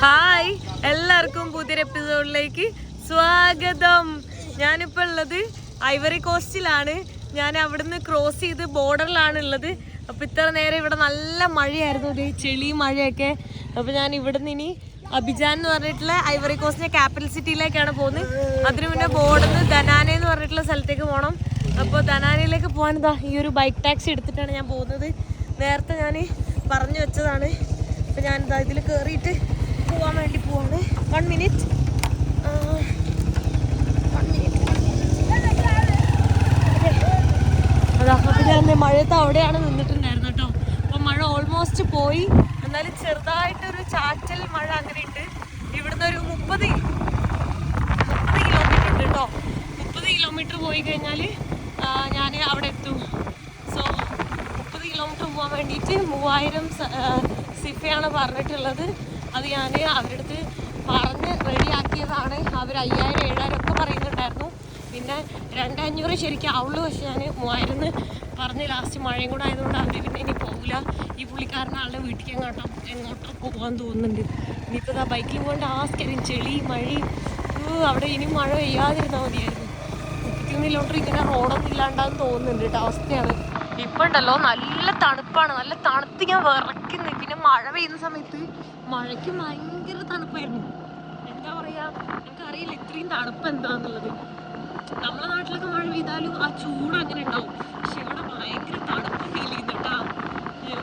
Hi, എല്ലാവർക്കും പുതിയൊരു എപ്പിസോഡിലേക്ക് സ്വാഗതം. ഞാനിപ്പോൾ ഉള്ളത് ഐവറി കോസ്റ്റിലാണ്. ഞാൻ അവിടുന്ന് ക്രോസ് ചെയ്ത് ബോർഡറിലാണ് ഉള്ളത്. അപ്പോൾ ഇത്ര നേരം ഇവിടെ നല്ല മഴയായിരുന്നു, ഒരു ചെളി മഴയൊക്കെ. അപ്പോൾ ഞാൻ ഇവിടുന്ന് ഇനി അബിജാൻ എന്ന് പറഞ്ഞിട്ടുള്ള ഐവറി കോസ്റ്റിന്റെ ക്യാപിറ്റൽ സിറ്റിയിലേക്കാണ് പോകുന്നത്. അതിനു മുന്നേ ബോർഡിൽ നിന്ന് ദനാനെ എന്ന് പറഞ്ഞിട്ടുള്ള സ്ഥലത്തേക്ക് പോകണം. അപ്പോൾ ദനാനയിലേക്ക് പോകാൻ ഈ ഒരു ബൈക്ക് ടാക്സി എടുത്തിട്ടാണ് ഞാൻ പോകുന്നത്. നേരത്തെ ഞാൻ പറഞ്ഞു വെച്ചതാണ്. അപ്പോൾ ഞാൻ ഇതിൽ കയറിയിട്ട് പോവാൻ വേണ്ടി പോവാണ്. 1 മിനിറ്റ്. അതാ, അപ്പോൾ ഞാൻ മഴയത്ത് അവിടെയാണ് നിന്നിട്ടുണ്ടായിരുന്നു കേട്ടോ. അപ്പോൾ മഴ ഓൾമോസ്റ്റ് പോയി, എന്നാലും ചെറുതായിട്ടൊരു ചാറ്റൽ മഴ അങ്ങനെ ഉണ്ട്. ഇവിടുന്ന് ഒരു 30 കിലോമീറ്റർ ഉണ്ട് കേട്ടോ. 30 കിലോമീറ്റർ പോയി കഴിഞ്ഞാൽ ഞാൻ അവിടെ എത്തും. സോ 30 കിലോമീറ്റർ പോകാൻ വേണ്ടിയിട്ട് 3000 സിഫയാണ് പറഞ്ഞിട്ടുള്ളത്. അത് ഞാൻ അവരുടെ അടുത്ത് പറഞ്ഞ് റെഡിയാക്കിയതാണ്. അവർ 5000 7000 ഒക്കെ പറയുന്നുണ്ടായിരുന്നു. പിന്നെ 2500 ശരിക്കും ആവുള്ളൂ. പക്ഷെ ഞാൻ 3000 പറഞ്ഞ് ലാസ്റ്റ് മഴയും കൂടെ ആയതുകൊണ്ട് അവർ പിന്നെ ഇനി പോകില്ല. ഈ പുള്ളിക്കാരനാളുടെ വീട്ടിലേക്ക് എങ്ങോട്ടോ പോകാൻ തോന്നുന്നുണ്ട്. ഇനിയിപ്പോൾ ആ ബൈക്കിൽ പോകേണ്ട ആസ്കരിയും ചെളി മഴയും. അവിടെ ഇനി മഴ പെയ്യാതിരുന്നാൽ മതിയായിരുന്നു. 31 കിലോമീറ്റർ ഇങ്ങനെ റോഡൊന്നും ഇല്ലാണ്ടാന്ന് തോന്നുന്നുണ്ട് കേട്ടോ. അവസ്ഥയാണ് ഇപ്പം ഉണ്ടല്ലോ. നല്ല തണുപ്പാണ്, നല്ല തണുത്ത് ഞാൻ വിറയ്ക്കുന്നു. പിന്നെ മഴ പെയ്യുന്ന സമയത്ത് മഴയ്ക്ക് ഭയങ്കര തണുപ്പായിരുന്നു. എന്താ പറയുക, എനിക്കറിയില്ല ഇത്രയും തണുപ്പ് എന്താന്നുള്ളത്. നമ്മളെ നാട്ടിലൊക്കെ മഴ പെയ്താലും ആ ചൂട് അങ്ങനെ ഉണ്ടാവും. പക്ഷെ ഇവിടെ ഭയങ്കര തണുപ്പ് ഫീൽ ചെയ്യുന്നുണ്ടാ.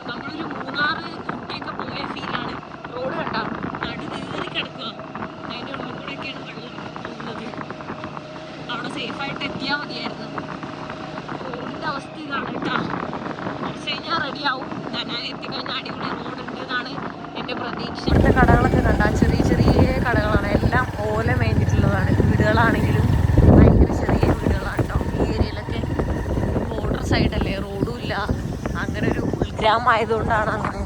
നമ്മളൊരു 3-6 ഊട്ടിയൊക്കെ പോയ ഫീലാണ്. റോഡ് കണ്ടാ നടു കയറി കിടക്കുക. അതിൻ്റെ ഉള്ളിൽ കൂടെയൊക്കെയാണ് വെള്ളം പോകുന്നത്. അവിടെ സേഫായിട്ട് എത്തിയാൽ മതിയായിരുന്നു. റോഡിൻ്റെ അവസ്ഥ ഇതാണ് കേട്ടാ. കുറച്ച് കഴിഞ്ഞാൽ റെഡിയാവും. ഞാൻ എത്തിക്കഴിഞ്ഞാൽ അടിപൊളി റോഡുണ്ട് എന്നാണ് എൻ്റെ പ്രതീക്ഷ. ഇവിടുത്തെ കടകളൊക്കെ കണ്ടാൽ ചെറിയ ചെറിയ കടകളാണ്. എല്ലാം ഓല മേഞ്ഞിട്ടുള്ളതാണ്. വീടുകളാണെങ്കിലും ഭയങ്കര ചെറിയ വീടുകളാണ് കേട്ടോ. ഈ ഏരിയയിലൊക്കെ ബോർഡർ സൈഡല്ലേ, റോഡും ഇല്ല. അങ്ങനെ ഒരു ഉൾഗ്രാമമായതുകൊണ്ടാണ് അങ്ങനെ.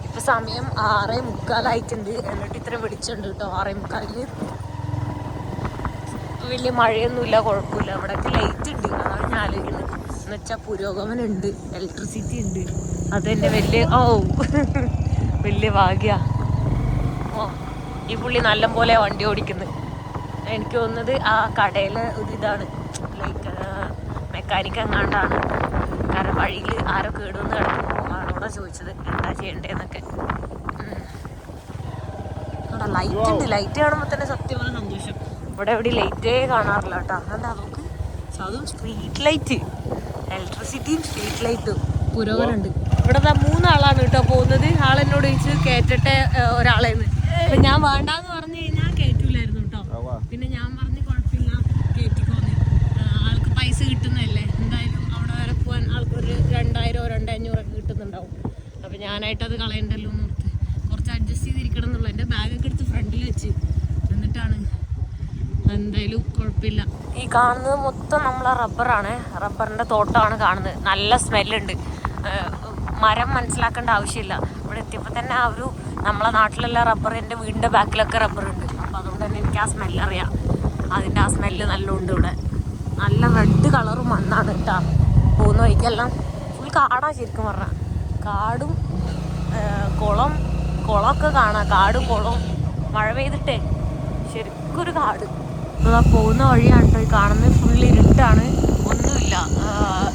ഇപ്പം സമയം 6:45 എന്നിട്ട് ഇത്ര വെളിച്ചുണ്ട് കേട്ടോ. 6:45. വലിയ മഴയൊന്നുമില്ല, കുഴപ്പമില്ല. അവിടെയൊക്കെ ലൈറ്റ് ഉണ്ട്. അതാണ് ഞാൻ ആലോചിക്കുന്നത്. എന്ന് വെച്ചാൽ പുരോഗമനം ഉണ്ട്, ഇലക്ട്രിസിറ്റി ഉണ്ട്. അതെന്നെ വലിയ ഭാഗ്യ. ഈ പുള്ളി നല്ലപോലെ വണ്ടി ഓടിക്കുന്നത്. എനിക്ക് തോന്നുന്നത് ആ കടയിലെ ഒരു ഇതാണ്, ലൈക്ക് മെക്കാനിക്ക് എങ്ങാണ്ടാണ്. കാരണം വഴിയിൽ ആരോ കേടുവന്ന് കിടക്കുമ്പോൾ ആളോടാ ചോദിച്ചത് എന്താ ചെയ്യണ്ടേന്നൊക്കെ. അവിടെ ലൈറ്റ് ഉണ്ട്. ലൈറ്റ് കാണുമ്പോൾ തന്നെ സത്യമാണ് സന്തോഷം. ഇവിടെ എവിടെ ലൈറ്റേ കാണാറില്ല കേട്ടോ. എന്താ നമുക്ക് അതും സ്ട്രീറ്റ് ലൈറ്റ്, ഇലക്ട്രിസിറ്റിയും സ്ട്രീറ്റ് ലൈറ്റും പുരോഗമനമുണ്ട്. ഇവിടെ 3 ആളാണ് കേട്ടോ പോകുന്നത്. ആളെന്നോട് ചോദിച്ച് കയറ്റട്ടെ ഒരാളേന്ന്. അപ്പൊ ഞാൻ വേണ്ടാന്ന് പറഞ്ഞു കഴിഞ്ഞാൽ കയറ്റൂലായിരുന്നു കേട്ടോ. പിന്നെ ഞാൻ പറഞ്ഞ് കുഴപ്പമില്ല കയറ്റിക്കോന്ന്. ആൾക്ക് പൈസ കിട്ടുന്നതല്ലേ, എന്തായാലും അവിടെ വരെ പോകാൻ ആൾക്കൊരു 2000-2500 ഒക്കെ കിട്ടുന്നുണ്ടാവും. അപ്പൊ ഞാനായിട്ടത് കളയണ്ടല്ലോ എന്ന് ഓർത്ത് കുറച്ച് അഡ്ജസ്റ്റ് ചെയ്തിരിക്കണം എന്നുള്ളൂ. എൻ്റെ ബാഗൊക്കെ എടുത്ത് ഫ്രണ്ടിൽ വെച്ച് എന്നിട്ടാണ്. എന്തായാലും കുഴപ്പമില്ല. ഈ കാണുന്നത് മൊത്തം നമ്മളെ റബ്ബറാണ്. റബ്ബറിൻ്റെ തോട്ടമാണ് കാണുന്നത്. നല്ല സ്മെല്ലുണ്ട്. മരം മനസ്സിലാക്കേണ്ട ആവശ്യമില്ല. ഇവിടെ എത്തിയപ്പോൾ തന്നെ ആ ഒരു നമ്മളെ നാട്ടിലുള്ള റബ്ബർ, എൻ്റെ വീടിൻ്റെ ബാക്കിലൊക്കെ റബ്ബറുണ്ട്. അപ്പോൾ അതുകൊണ്ട് തന്നെ എനിക്ക് ആ സ്മെല്ലറിയാം. അതിൻ്റെ ആ സ്മെല്ല് നല്ല ഉണ്ട് ഇവിടെ. നല്ല റെഡ് കളറ് മണ്ണാണ് കേട്ടോ. പോകുന്ന വഴിക്കെല്ലാം ഫുൾ കാടാണ് ശരിക്കും പറഞ്ഞാൽ. കാടും കുളമൊക്കെ കാണാം. കാടും കുളവും മഴ പെയ്തിട്ടേ ശരിക്കും ഒരു കാട്. അതാ പോകുന്ന വഴിയാണ് കേട്ടോ. ഈ കാണുന്നത് ഫുൾ ഇരുട്ടാണ്, ഒന്നുമില്ല.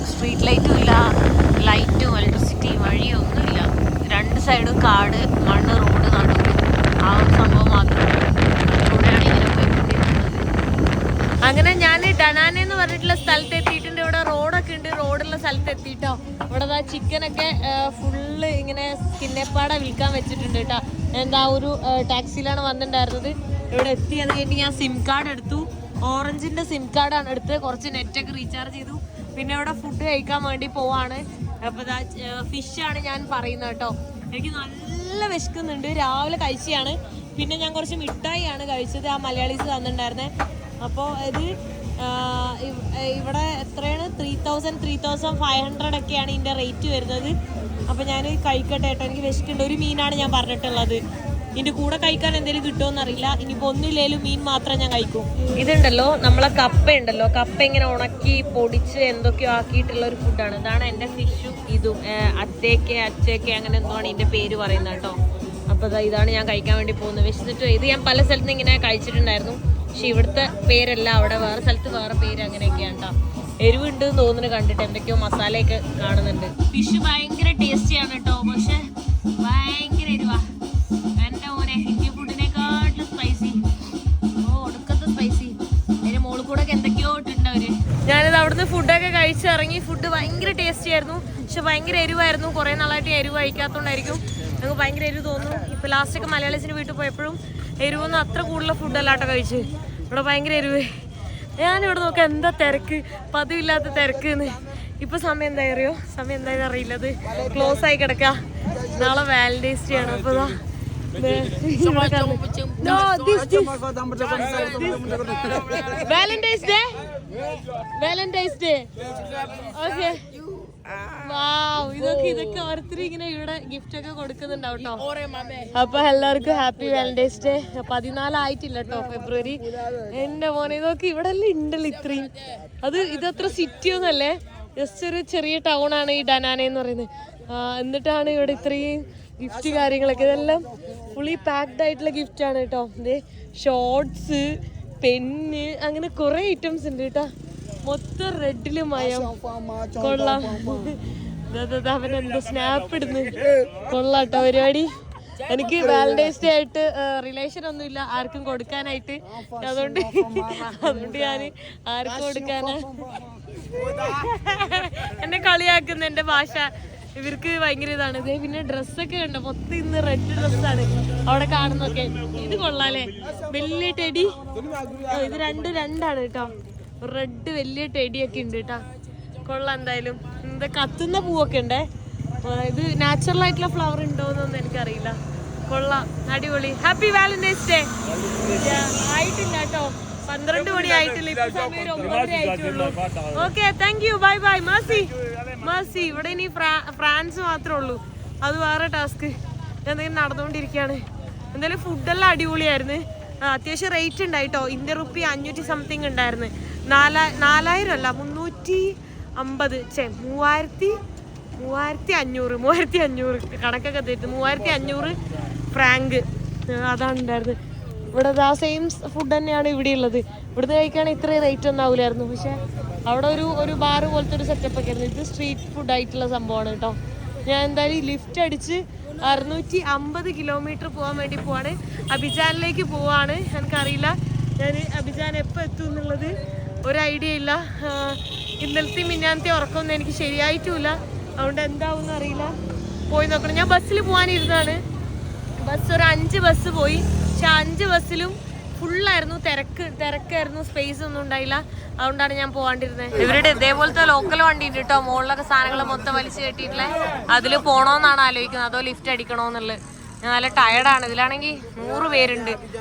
സ്ട്രീറ്റ് ലൈറ്റും ഇല്ല, ലൈറ്റും ഇലക്ട്രിസിറ്റിയും വഴിയും ഒന്നുമില്ല. 2 സൈഡും കാട്, മണ്ണ്, റോഡ്, നടുവ്. ആ ഒരു സംഭവം മാത്രമേ. ഇവിടെയാണ് ഇങ്ങനെ പോയിക്കൊണ്ടിരിക്കുന്നത്. അങ്ങനെ ഞാൻ ഡനാന എന്ന് പറഞ്ഞിട്ടുള്ള സ്ഥലത്ത് എത്തിയിട്ടുണ്ട്. ഇവിടെ റോഡൊക്കെ ഉണ്ട്. റോഡുള്ള സ്ഥലത്ത് എത്തിയിട്ടോ. ഇവിടെ ചിക്കനൊക്കെ ഫുള്ള് ഇങ്ങനെ കിന്നപ്പാട വിൽക്കാൻ വെച്ചിട്ടുണ്ട് കേട്ടോ. എന്താ ഒരു ടാക്സിയിലാണ് വന്നിട്ടുണ്ടായിരുന്നത്. ഇവിടെ എത്തിയത് കഴിഞ്ഞ് ഞാൻ സിം കാർഡ് എടുത്തു. ഓറഞ്ചിൻ്റെ സിം കാർഡാണ് എടുത്ത്. കുറച്ച് നെറ്റൊക്കെ റീചാർജ് ചെയ്തു. പിന്നെ ഇവിടെ ഫുഡ് കഴിക്കാൻ വേണ്ടി പോവാണ്. അപ്പോൾ ഫിഷാണ് ഞാൻ പറയുന്നത് കേട്ടോ. എനിക്ക് നല്ല വിശക്കുന്നുണ്ട്. രാവിലെ കഴിച്ചതാണ്. പിന്നെ ഞാൻ കുറച്ച് മിഠായിയാണ് കഴിച്ചത്. ആ മലയാളീസ് തന്നിട്ടുണ്ടായിരുന്നേ. അപ്പോൾ ഇത് ഇവിടെ എത്രയാണ് 3500 ഒക്കെയാണ് ഇതിൻ്റെ റേറ്റ് വരുന്നത്. അപ്പോൾ ഞാൻ കഴിക്കട്ടെ കേട്ടോ. എനിക്ക് വിശക്കുന്നുണ്ട്. ഒരു മീനാണ് ഞാൻ പറഞ്ഞിട്ടുള്ളത്. ഇതിൻ്റെ കൂടെ കഴിക്കാൻ എന്തെങ്കിലും കിട്ടുമോയെന്ന് അറിയില്ല. ഇനിയിപ്പോൾ ഒന്നുമില്ലേലും മീൻ മാത്രം ഞാൻ കഴിക്കും. ഇതുണ്ടല്ലോ, നമ്മളെ കപ്പ ഉണ്ടല്ലോ, കപ്പ ഇങ്ങനെ ഉണക്കി പൊടിച്ച് എന്തൊക്കെയോ ആക്കിയിട്ടുള്ള ഒരു ഫുഡാണ്. ഇതാണ് എൻ്റെ ഫിഷും ഇതും. അച്ചേക്ക അങ്ങനെ എന്തോ ആണ് ഇതിൻ്റെ പേര് പറയുന്നത് കേട്ടോ. അപ്പോൾ അപ്പോൾ ഇതാണ് ഞാൻ കഴിക്കാൻ വേണ്ടി പോകുന്നത്. വിശന്നിട്ട് ഇത് ഞാൻ പല സ്ഥലത്ത് നിന്ന് ഇങ്ങനെ കഴിച്ചിട്ടുണ്ടായിരുന്നു, പക്ഷെ ഇവിടുത്തെ പേരല്ല, അവിടെ വേറെ സ്ഥലത്ത് വേറെ പേര് അങ്ങനെയൊക്കെയാണ് കേട്ടോ. എരിവുണ്ട് എന്ന് തോന്നുന്നു കണ്ടിട്ട്, എന്തൊക്കെയോ മസാലയൊക്കെ കാണുന്നുണ്ട്. ഫിഷ് ഭയങ്കര ടേസ്റ്റിയാണ് കേട്ടോ, പക്ഷെ ഭയങ്കര എരിവാ. എൻ്റെ മോനെ ഇന്ത്യൻ ഫുഡിനെക്കാട്ടിലും സ്പൈസി, ഒടുക്കത്തെ സ്പൈസി. അതിന് മോളിൽ കൂടെ എന്തൊക്കെയോ ഇട്ടിട്ടുണ്ട് അവര്. ഞാനിത് അവിടുന്ന് ഫുഡൊക്കെ കഴിച്ചിറങ്ങി. ഫുഡ് ഭയങ്കര ടേസ്റ്റി ആയിരുന്നു, പക്ഷെ ഭയങ്കര എരിവായിരുന്നു. കുറേ നാളായിട്ട് എരിവ് കഴിക്കാത്തതുകൊണ്ടായിരിക്കും ഞങ്ങൾക്ക് ഭയങ്കര എരിവ് തോന്നുന്നു. ഇപ്പോൾ ലാസ്റ്റൊക്കെ മലയാളീസിന് വീട്ടിൽ പോയപ്പോഴും എരിവൊന്നും അത്ര കൂടുതലുള്ള ഫുഡല്ലാട്ടോ കഴിച്ച്. ഇവിടെ ഭയങ്കര എരിവ്. ഞാനിവിടെ നോക്കാം എന്താ തിരക്ക്, പതിവില്ലാത്ത തിരക്ക് എന്ന്. ഇപ്പൊ സമയം എന്താ അറിയോ? സമയം എന്തായാലും അറിയില്ല, അത് ക്ലോസ് ആയി കിടക്ക. നാളെ വാലന്റൈൻസ് ഡേ ആണ്. അപ്പൊ Valentine's day, Valentine's day. Okay, ഇതൊക്കെ ഓരോരുത്തർ ഇങ്ങനെ ഇവിടെ ഗിഫ്റ്റ് ഒക്കെ കൊടുക്കുന്നുണ്ടാവും കേട്ടോ. അപ്പൊ എല്ലാവർക്കും ഹാപ്പി വാലന്റൈൻസ് ഡേ. 14 ആയിട്ടില്ല കേട്ടോ, ഫെബ്രുവരി. എന്റെ മോനെ ഇതൊക്കെ ഇവിടെ എല്ലാം ഉണ്ടല്ലോ ഇത്രയും. ഇതത്ര സിറ്റി ഒന്നല്ലേ, ജസ്റ്റ് ഒരു ചെറിയ ടൗൺ ആണ് ഈ ഡനാന എന്ന് പറയുന്നത്. എന്നിട്ടാണ് ഇവിടെ ഇത്രയും ഗിഫ്റ്റ് കാര്യങ്ങളൊക്കെ. ഇതെല്ലാം ഫുള്ളി പാക്ഡ് ആയിട്ടുള്ള ഗിഫ്റ്റ് ആണ് കേട്ടോ. ഷോർട്സ്, പെന്ന്, അങ്ങനെ കുറെ ഐറ്റംസ് ഉണ്ട് കേട്ടോ. മൊത്തം റെഡില് മയം. കൊള്ളാം. അവനെന്തോ സ്നാപ്പ് ഇടുന്നു. കൊള്ളാട്ടോ പരിപാടി. എനിക്ക് വാലന്റൈൻസ് ഡേ ആയിട്ട് റിലേഷൻ ഒന്നുമില്ല ആർക്കും കൊടുക്കാനായിട്ട്. അതുകൊണ്ട് ഞാൻ ആർക്കും കൊടുക്കാനാ. എന്നെ കളിയാക്കുന്ന എന്റെ ഭാഷ ഇവർക്ക് ഭയങ്കര ഇതാണ്. ഇതേ പിന്നെ ഡ്രസ്സൊക്കെ ഉണ്ട്, മൊത്തം ഇന്ന് റെഡ് ഡ്രസ്സാണ് അവിടെ കാണുന്നൊക്കെ. ഇത് കൊള്ളാല്ലേ, വലിയ ടെടി. ഇത് രണ്ടാണ് കേട്ടോ, റെഡ് വലിയ ടെടിയൊക്കെ ഉണ്ട് കേട്ടോ. കൊള്ളാം. എന്തായാലും എന്താ കത്തുന്ന പൂവൊക്കെ ഉണ്ടേ. ഇത് നാച്ചുറൽ ആയിട്ടുള്ള ഫ്ലവർ ഉണ്ടോന്നൊന്നും എനിക്കറിയില്ല. കൊള്ളാം, അടിപൊളി. Happy Valentine's Day. ആയിട്ടില്ല കേട്ടോ, 12 മണി ആയിട്ടില്ല. ഇപ്പൊ സമയം 9:30 ആയിട്ടുള്ളൂ. Okay, thank you, bye bye. മാസി ഇവിടെ ഇനി ഫ്രാൻസ് മാത്രമേ ഉള്ളൂ, അത് വേറെ ടാസ്ക്. എന്തെങ്കിലും നടന്നുകൊണ്ടിരിക്കുകയാണ്. എന്തായാലും ഫുഡെല്ലാം അടിപൊളിയായിരുന്നു. അത്യാവശ്യം റേറ്റ് ഉണ്ടായിട്ടോ. ഇന്ത്യൻ റുപ്പി 500 സംതിങ് ഉണ്ടായിരുന്നു. 4000 അല്ല, 3500 കണക്കൊക്കെ തെറ്റ്. 3500 ഫ്രാങ്ക് അതാണ് ഉണ്ടായിരുന്നത്. ഇവിടെ ആ സെയിം ഫുഡ് തന്നെയാണ് ഇവിടെ ഉള്ളത്. ഇവിടുന്ന് കഴിക്കുകയാണെങ്കിൽ ഇത്രയും റേറ്റ് ഒന്നും ആവില്ലായിരുന്നു. പക്ഷെ അവിടെ ഒരു ബാറ് പോലത്തെ ഒരു സെറ്റപ്പ് ഒക്കെ ആയിരുന്നു. ഇത് സ്ട്രീറ്റ് ഫുഡ് ആയിട്ടുള്ള സംഭവമാണ് കേട്ടോ. ഞാൻ എന്തായാലും ലിഫ്റ്റ് അടിച്ച് 650 കിലോമീറ്റർ പോകാൻ വേണ്ടി പോവാണ്. അബിജാനിലേക്ക് പോവാണ്. എനിക്കറിയില്ല ഞാൻ അബിജാൻ എപ്പോൾ എത്തും എന്നുള്ളത്, ഒരു ഐഡിയ ഇല്ല. ഇന്നലത്തെ മിന്നാനത്തെ ഉറക്കമൊന്നും എനിക്ക് ശരിയായിട്ടുമില്ല, അതുകൊണ്ട് എന്താവും അറിയില്ല. പോയി നോക്കണം. ഞാൻ ബസ്സിൽ പോകാനിരുന്നാണ്. ബസ് ഒരു 5 ബസ് പോയി, പക്ഷെ 5 ബസ്സിലും ഫുള്ളായിരുന്നു, തിരക്കായിരുന്നു, സ്പേസ് ഒന്നും ഉണ്ടായില്ല. അതുകൊണ്ടാണ് ഞാൻ പോകാണ്ടിരുന്നത്. ഇവരുടെ ഇതേപോലത്തെ ലോക്കൽ വണ്ടി ഉണ്ട് കേട്ടോ, മുകളിലൊക്കെ സാധനങ്ങൾ മൊത്തം വലിച്ചു കെട്ടിയിട്ടില്ലേ. അതിൽ പോകണമെന്നാണ് ആലോചിക്കുന്നത്, അതോ ലിഫ്റ്റ് അടിക്കണോന്നുള്ളത്. ഞാൻ നല്ല ടയർഡാണ്. ഇതിലാണെങ്കിൽ 100 പേരുണ്ട്.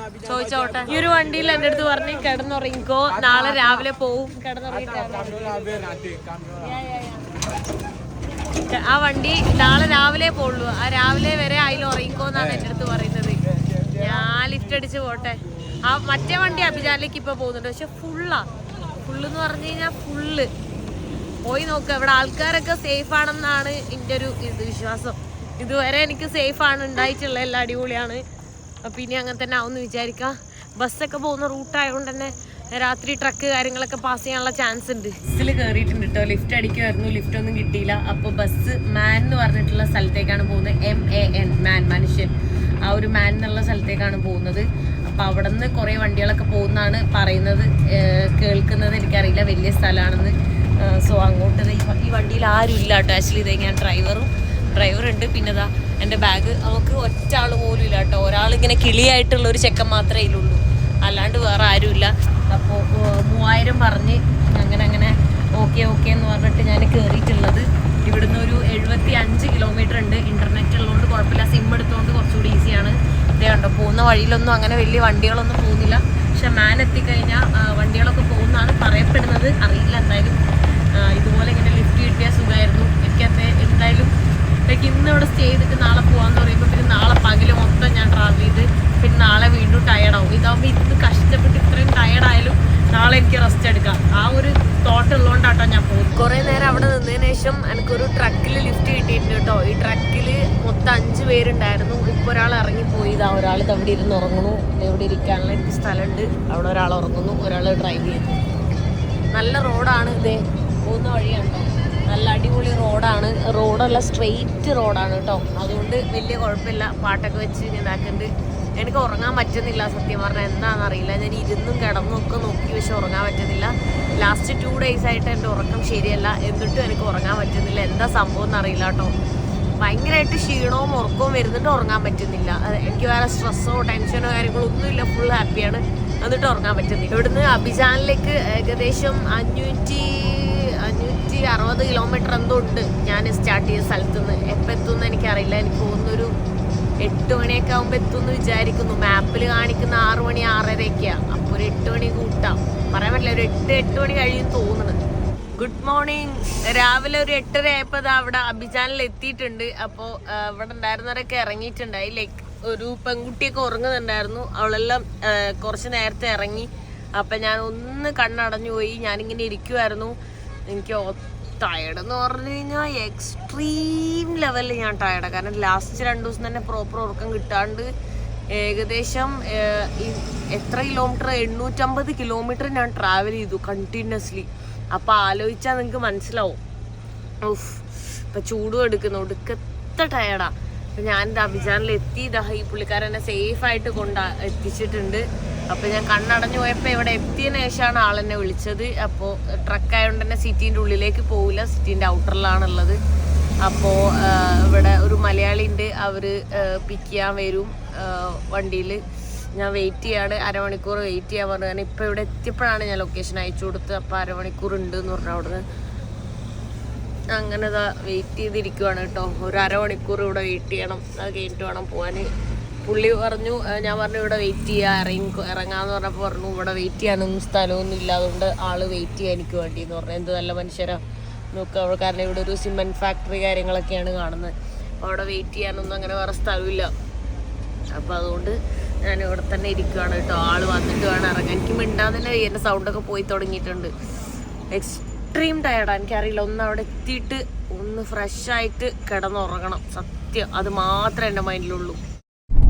ചോദിച്ചോട്ടെ. ഈ ഒരു വണ്ടിയിൽ എൻ്റെ അടുത്ത് പറഞ്ഞ് കിടന്നുറങ്ങിക്കോ, നാളെ രാവിലെ പോവും. ആ വണ്ടി നാളെ രാവിലെ പോവുള്ളൂ, ആ രാവിലെ വരെ അതിൽ ഉറങ്ങിക്കോ എന്നാണ് എൻ്റെ അടുത്ത് പറയുന്നത്. ഞാൻ ലിഫ്റ്റ് അടിച്ച് പോട്ടെ. ആ മറ്റേ വണ്ടി അബിജാനിലേക്ക് ഇപ്പൊ പോകുന്നുണ്ട്, പക്ഷെ ഫുള്ളെന്ന് പറഞ്ഞു കഴിഞ്ഞാൽ ഫുള്ള്. പോയി നോക്കുക, ഇവിടെ ആൾക്കാരൊക്കെ സേഫ് ആണെന്നാണ് എൻ്റെ ഒരു വിശ്വാസം. ഇതുവരെ എനിക്ക് സേഫാണ് ഉണ്ടായിട്ടുള്ള, എല്ലാം അടിപൊളിയാണ്. അപ്പം ഇനി അങ്ങനെ തന്നെ ആവുമെന്ന് വിചാരിക്കാം. ബസ്സൊക്കെ പോകുന്ന റൂട്ടായതുകൊണ്ട് തന്നെ രാത്രി ട്രക്ക് കാര്യങ്ങളൊക്കെ പാസ് ചെയ്യാനുള്ള ചാൻസ് ഉണ്ട്. ബസ്സിൽ കയറിയിട്ടുണ്ട് കേട്ടോ. ലിഫ്റ്റ് അടിക്കുമായിരുന്നു, ലിഫ്റ്റ് ഒന്നും കിട്ടിയില്ല. അപ്പോൾ ബസ് മാൻ എന്ന് പറഞ്ഞിട്ടുള്ള സ്ഥലത്തേക്കാണ് പോകുന്നത്. MAN, മാൻ, മനുഷ്യൻ. ആ ഒരു മാൻ എന്നുള്ള സ്ഥലത്തേക്കാണ് പോകുന്നത്. അപ്പോൾ അവിടെ നിന്ന് കുറേ വണ്ടികളൊക്കെ പോകുന്നതാണ് പറയുന്നത്, കേൾക്കുന്നത്. എനിക്കറിയില്ല, വലിയ സ്ഥലമാണെന്ന്. സോ അങ്ങോട്ട് ഈ വണ്ടിയിൽ ആരും ഇല്ല കേട്ടോ. ആക്ച്വലി ഇതേ ഞാൻ ഡ്രൈവറുണ്ട്. പിന്നെ ഇതാ എൻ്റെ ബാഗ്. നമുക്ക് ഒറ്റ ആൾ പോലും ഇല്ല കേട്ടോ. ഒരാളിങ്ങനെ കിളിയായിട്ടുള്ള ഒരു ചെക്കൻ മാത്രമേ ഇതിലുള്ളൂ, അല്ലാണ്ട് വേറെ ആരുമില്ല. അപ്പോൾ 3000 പറഞ്ഞ് അങ്ങനെ ഓക്കെ എന്ന് പറഞ്ഞിട്ട് ഞാൻ കയറിയിട്ടുള്ളത്. ഇവിടുന്ന് ഒരു 75 കിലോമീറ്റർ ഉണ്ട്. ഇൻ്റർനെറ്റ് ഉള്ളതുകൊണ്ട് കുഴപ്പമില്ല, സിം എടുത്തുകൊണ്ട് കുറച്ചുകൂടി ഈസിയാണ്. ഇതേ കണ്ടോ, പോകുന്ന വഴിയിലൊന്നും അങ്ങനെ വലിയ വണ്ടികളൊന്നും പോകുന്നില്ല. പക്ഷെ മാൻ എത്തിക്കഴിഞ്ഞാൽ വണ്ടികളൊക്കെ പോകുന്നതാണ് പറയപ്പെടുന്നത്. അറിയില്ല, എന്തായാലും ഇതുപോലെ ഇങ്ങനെ ലിഫ്റ്റ് കിട്ടിയ സുഖമായിരുന്നു. എനിക്കത് എന്തായാലും ഇന്ന് ഇവിടെ സ്റ്റേ ചെയ്തിട്ട് നാളെ പോകാമെന്ന് പറയുമ്പോൾ പിന്നെ നാളെ പകല് മൊത്തം ഞാൻ ട്രാവൽ ചെയ്ത് പിന്നെ നാളെ വീണ്ടും ടയർഡാവും. ഇതാകുമ്പോൾ ഇന്ന് കഷ്ടപ്പെട്ട് ഇത്രയും ടയർഡായാലും നാളെ എനിക്ക് റെസ്റ്റ് എടുക്കാം. ആ ഒരു തോട്ട് ഉള്ളതുകൊണ്ടാട്ടോ ഞാൻ പോകുന്നത്. കുറെ നേരം അവിടെ നിന്നതിന് ശേഷം എനിക്കൊരു ട്രക്കിൽ ലിഫ്റ്റ് കിട്ടിയിട്ടുണ്ട് കേട്ടോ. ഈ ട്രക്കിൽ മൊത്തം 5 പേരുണ്ടായിരുന്നു. ഇപ്പോൾ ഒരാൾ ഇറങ്ങിപ്പോയി. ഇതാ ഒരാൾ അവിടെ ഇരുന്ന് ഉറങ്ങുന്നു. ഇവിടെ ഇരിക്കാനുള്ള എനിക്ക് സ്ഥലമുണ്ട്. അവിടെ ഒരാൾ ഉറങ്ങുന്നു, ഒരാൾ ഡ്രൈവ് ചെയ്യുന്നു. നല്ല റോഡാണ്. ഇതേ പോകുന്ന വഴിയാണോ, നല്ല അടിപൊളി റോഡാണ്. റോഡല്ല, സ്ട്രെയിറ്റ് റോഡാണ് കേട്ടോ. അതുകൊണ്ട് വലിയ കുഴപ്പമില്ല. പാട്ടൊക്കെ വെച്ച് ഇതാക്കുന്നുണ്ട്. എനിക്ക് ഉറങ്ങാൻ പറ്റുന്നില്ല സത്യം പറഞ്ഞാൽ. എന്താണെന്നറിയില്ല. ഞാൻ ഇരുന്നും കിടന്നും ഒക്കെ നോക്കി, പക്ഷെ ഉറങ്ങാൻ പറ്റുന്നില്ല. ലാസ്റ്റ് 2 days ആയിട്ട് എൻ്റെ ഉറക്കം ശരിയല്ല. എന്നിട്ടും എനിക്ക് ഉറങ്ങാൻ പറ്റുന്നില്ല. എന്താ സംഭവം എന്നറിയില്ല കേട്ടോ. ഭയങ്കരമായിട്ട് ക്ഷീണവും ഉറക്കവും വരുന്നിട്ട് ഉറങ്ങാൻ പറ്റുന്നില്ല. എനിക്ക് വേറെ സ്ട്രെസ്സോ ടെൻഷനോ കാര്യങ്ങളോ ഒന്നുമില്ല. ഫുൾ ഹാപ്പിയാണ്. എന്നിട്ട് ഉറങ്ങാൻ പറ്റുന്നില്ല. ഇവിടുന്ന് അബിജാനിലേക്ക് ഏകദേശം 560 കിലോമീറ്റർ എന്തോ ഉണ്ട് ഞാൻ സ്റ്റാർട്ട് ചെയ്ത സ്ഥലത്ത് നിന്ന്. എപ്പോൾ എത്തുമെന്ന് എനിക്കറിയില്ല. എനിക്ക് തോന്നുന്നൊരു 8 മണിയൊക്കെ ആകുമ്പോൾ എത്തുമെന്ന് വിചാരിക്കുന്നു. മാപ്പിൽ കാണിക്കുന്ന 6 മണി 6:30ഒക്കെയാണ്. അപ്പോൾ ഒരു 8 മണി കൂട്ടാം, പറയാൻ പറ്റില്ല. ഒരു 8 മണി കഴിയും തോന്നുന്നത്. Good morning. രാവിലെ ഒരു 8:30 ആയപ്പോൾ അവിടെ അബിജാനിൽ എത്തിയിട്ടുണ്ട്. അപ്പോൾ ഇവിടെ ഉണ്ടായിരുന്നവരൊക്കെ ഇറങ്ങിയിട്ടുണ്ടായി. ലൈക്ക് ഒരു പെൺകുട്ടിയൊക്കെ ഉറങ്ങുന്നുണ്ടായിരുന്നു. അവളെല്ലാം കുറച്ച് നേരത്തെ ഇറങ്ങി. അപ്പം ഞാൻ ഒന്ന് കണ്ണടഞ്ഞു പോയി. ഞാനിങ്ങനെ ഇരിക്കുമായിരുന്നു. എനിക്ക് ടയർഡ് എന്ന് പറഞ്ഞു കഴിഞ്ഞാൽ എക്സ്ട്രീം ലെവലിൽ ഞാൻ ടയർഡാണ്. കാരണം ലാസ്റ്റ് 2 ദിവസം തന്നെ പ്രോപ്പർ ഉറക്കം കിട്ടാണ്ട് ഏകദേശം എത്ര കിലോമീറ്റർ, 850 കിലോമീറ്റർ ഞാൻ ട്രാവൽ ചെയ്തു കണ്ടിന്യൂസ്ലി. അപ്പോൾ ആലോചിച്ചാൽ നിങ്ങൾക്ക് മനസ്സിലാവും. ഓഫ്, ഇപ്പം ചൂടും എടുക്കുന്നു, ഒടുക്കത്തെ ടയർഡാണ്. അപ്പം ഞാൻ അബിജാനിൽ എത്തി. ഈ പുള്ളിക്കാരൻ എന്നെ സേഫായിട്ട് എത്തിച്ചിട്ടുണ്ട്. അപ്പോൾ ഞാൻ കണ്ണടഞ്ഞു പോയപ്പോൾ ഇവിടെ എത്തിയതിന് ശേഷമാണ് ആളെന്നെ വിളിച്ചത്. അപ്പോൾ ട്രക്കായതുകൊണ്ട് തന്നെ സിറ്റീൻ്റെ ഉള്ളിലേക്ക് പോവില്ല, സിറ്റീൻ്റെ ഔട്ടറിലാണുള്ളത്. അപ്പോൾ ഇവിടെ ഒരു മലയാളി ഉണ്ട്, അവർ പിക്ക് ചെയ്യാൻ വരും വണ്ടിയിൽ. ഞാൻ വെയിറ്റ് ചെയ്യാണ്, അരമണിക്കൂർ വെയിറ്റ് ചെയ്യാൻ പറഞ്ഞു. കാരണം ഇപ്പോൾ ഇവിടെ എത്തിയപ്പോഴാണ് ഞാൻ ലൊക്കേഷൻ അയച്ചു കൊടുത്തത്. അപ്പോൾ അരമണിക്കൂർ ഉണ്ട് എന്ന് പറഞ്ഞു അവിടുന്ന്. അങ്ങനെ വെയിറ്റ് ചെയ്തിരിക്കുവാണ് കേട്ടോ. ഒരു അരമണിക്കൂർ ഇവിടെ വെയിറ്റ് ചെയ്യണം, അത് കഴിഞ്ഞിട്ട് വേണം പോകാൻ. പുള്ളി പറഞ്ഞു, ഞാൻ പറഞ്ഞു ഇവിടെ വെയിറ്റ് ചെയ്യുക, ഇറങ്ങാന്ന് പറഞ്ഞപ്പോൾ പറഞ്ഞു ഇവിടെ വെയിറ്റ് ചെയ്യാനൊന്നും സ്ഥലമൊന്നും ഇല്ല, അതുകൊണ്ട് ആള് വെയിറ്റ് ചെയ്യാൻ എനിക്ക് വേണ്ടി എന്ന് പറഞ്ഞു. എന്ത് നല്ല മനുഷ്യരാണ് നോക്കുക അവിടെ. കാരണം ഇവിടെ ഒരു സിമെൻറ്റ് ഫാക്ടറി കാര്യങ്ങളൊക്കെയാണ് കാണുന്നത്. അപ്പോൾ അവിടെ വെയിറ്റ് ചെയ്യാനൊന്നും അങ്ങനെ വേറെ സ്ഥലമില്ല. അപ്പോൾ അതുകൊണ്ട് ഞാൻ ഇവിടെ തന്നെ ഇരിക്കുകയാണ് കേട്ടോ. ആള് വന്നിട്ട് വേണം ഇറങ്ങാൻ. എനിക്ക് മിണ്ടാതെ തന്നെ എൻ്റെ സൗണ്ടൊക്കെ പോയി തുടങ്ങിയിട്ടുണ്ട്. എക്സ്ട്രീം ടയർഡാണ്. എനിക്കറിയില്ല, ഒന്ന് അവിടെ എത്തിയിട്ട് ഒന്ന് ഫ്രഷായിട്ട് കിടന്നുറങ്ങണം. സത്യം, അത് മാത്രമേ എൻ്റെ മൈൻഡിലുള്ളൂ.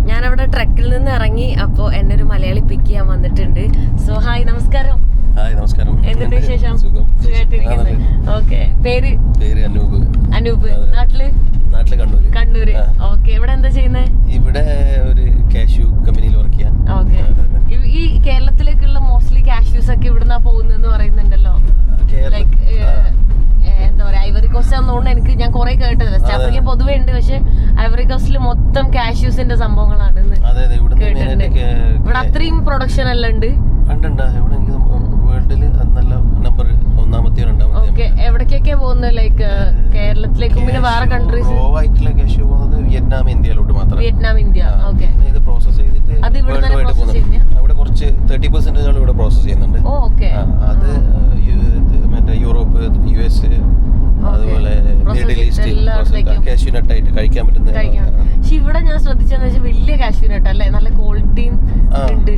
ഞാനവിടെ ട്രക്കിൽ നിന്ന് ഇറങ്ങി. അപ്പോൾ എന്നെ ഒരു മലയാളി പിക്ക് ചെയ്യാൻ വന്നിട്ടുണ്ട്. സോ ഹായ്, നമസ്കാരം. ഹായ്, നമസ്കാരം. എന്തുണ്ട് വിശേഷം? സുഖമായിട്ടിരിക്കുന്നത്. ഓക്കെ. പേര് അനൂപ്. അനൂപ്. നാട്ടില് കണ്ണൂര്. ഓക്കെ. ഇവിടെ എന്താ ചെയ്യുന്നത്? ഇവിടെ ഒരു കാഷ്യൂ കമ്പനിയിൽ വർക്ക് ചെയ്യാം. ഓക്കെ. ഈ കേരളത്തിലേക്കുള്ള മോസ്റ്റ്ലി കാഷ്യൂസ് ഒക്കെ ഇവിടുന്നാ പോകുന്നതെന്ന് പറയുന്നുണ്ടല്ലോ. ലൈക്ക് എന്താ പറയാ, ഐവറി കോസ്റ്റ് ആണെന്നുകൊണ്ട് എനിക്ക് ഞാൻ കുറെ കേട്ടത്. വെസ്റ്റ് ആഫ്രിക്ക പൊതുവെ ഉണ്ട്, പക്ഷെ ഐവറി കോസ്റ്റിൽ മൊത്തം കാഷ്യൂസിന്റെ സംഭവങ്ങളാണ് കേട്ടിട്ടുണ്ട്. ഇവിടെ അത്രയും പ്രൊഡക്ഷൻ എല്ലാം ഉണ്ട്. ഓക്കെ. എവിടേക്കൊക്കെ പോകുന്നത്? ലൈക്ക് കേരളത്തിലേക്കും പിന്നെ വേറെ കൺട്രീസ്? വിയറ്റ്നാം, ഇന്ത്യയിലോട്ട് മാത്രം. Vietnam, India. ഓക്കെ. ഇത് പ്രോസസ് ചെയ്തിട്ട് അത് ഇവിടെ അവിടെ കുറച്ച് 30% ഇവിടെ പ്രോസസ് ചെയ്യുന്നുണ്ട്. ഓക്കെ. അത് മറ്റേ യൂറോപ്പ്, US, അതുപോലെ മിഡിൽ ഈസ്റ്റ് കാഷ്യൂ നട്ടായിട്ട് കഴിക്കാൻ പറ്റുന്ന. പക്ഷെ ഇവിടെ ഞാൻ ശ്രദ്ധിച്ചെന്ന് വെച്ചാൽ വലിയ കാഷ്യൂ നട്ട് അല്ലേ, നല്ല ക്വാളിറ്റിയും ഉണ്ട്.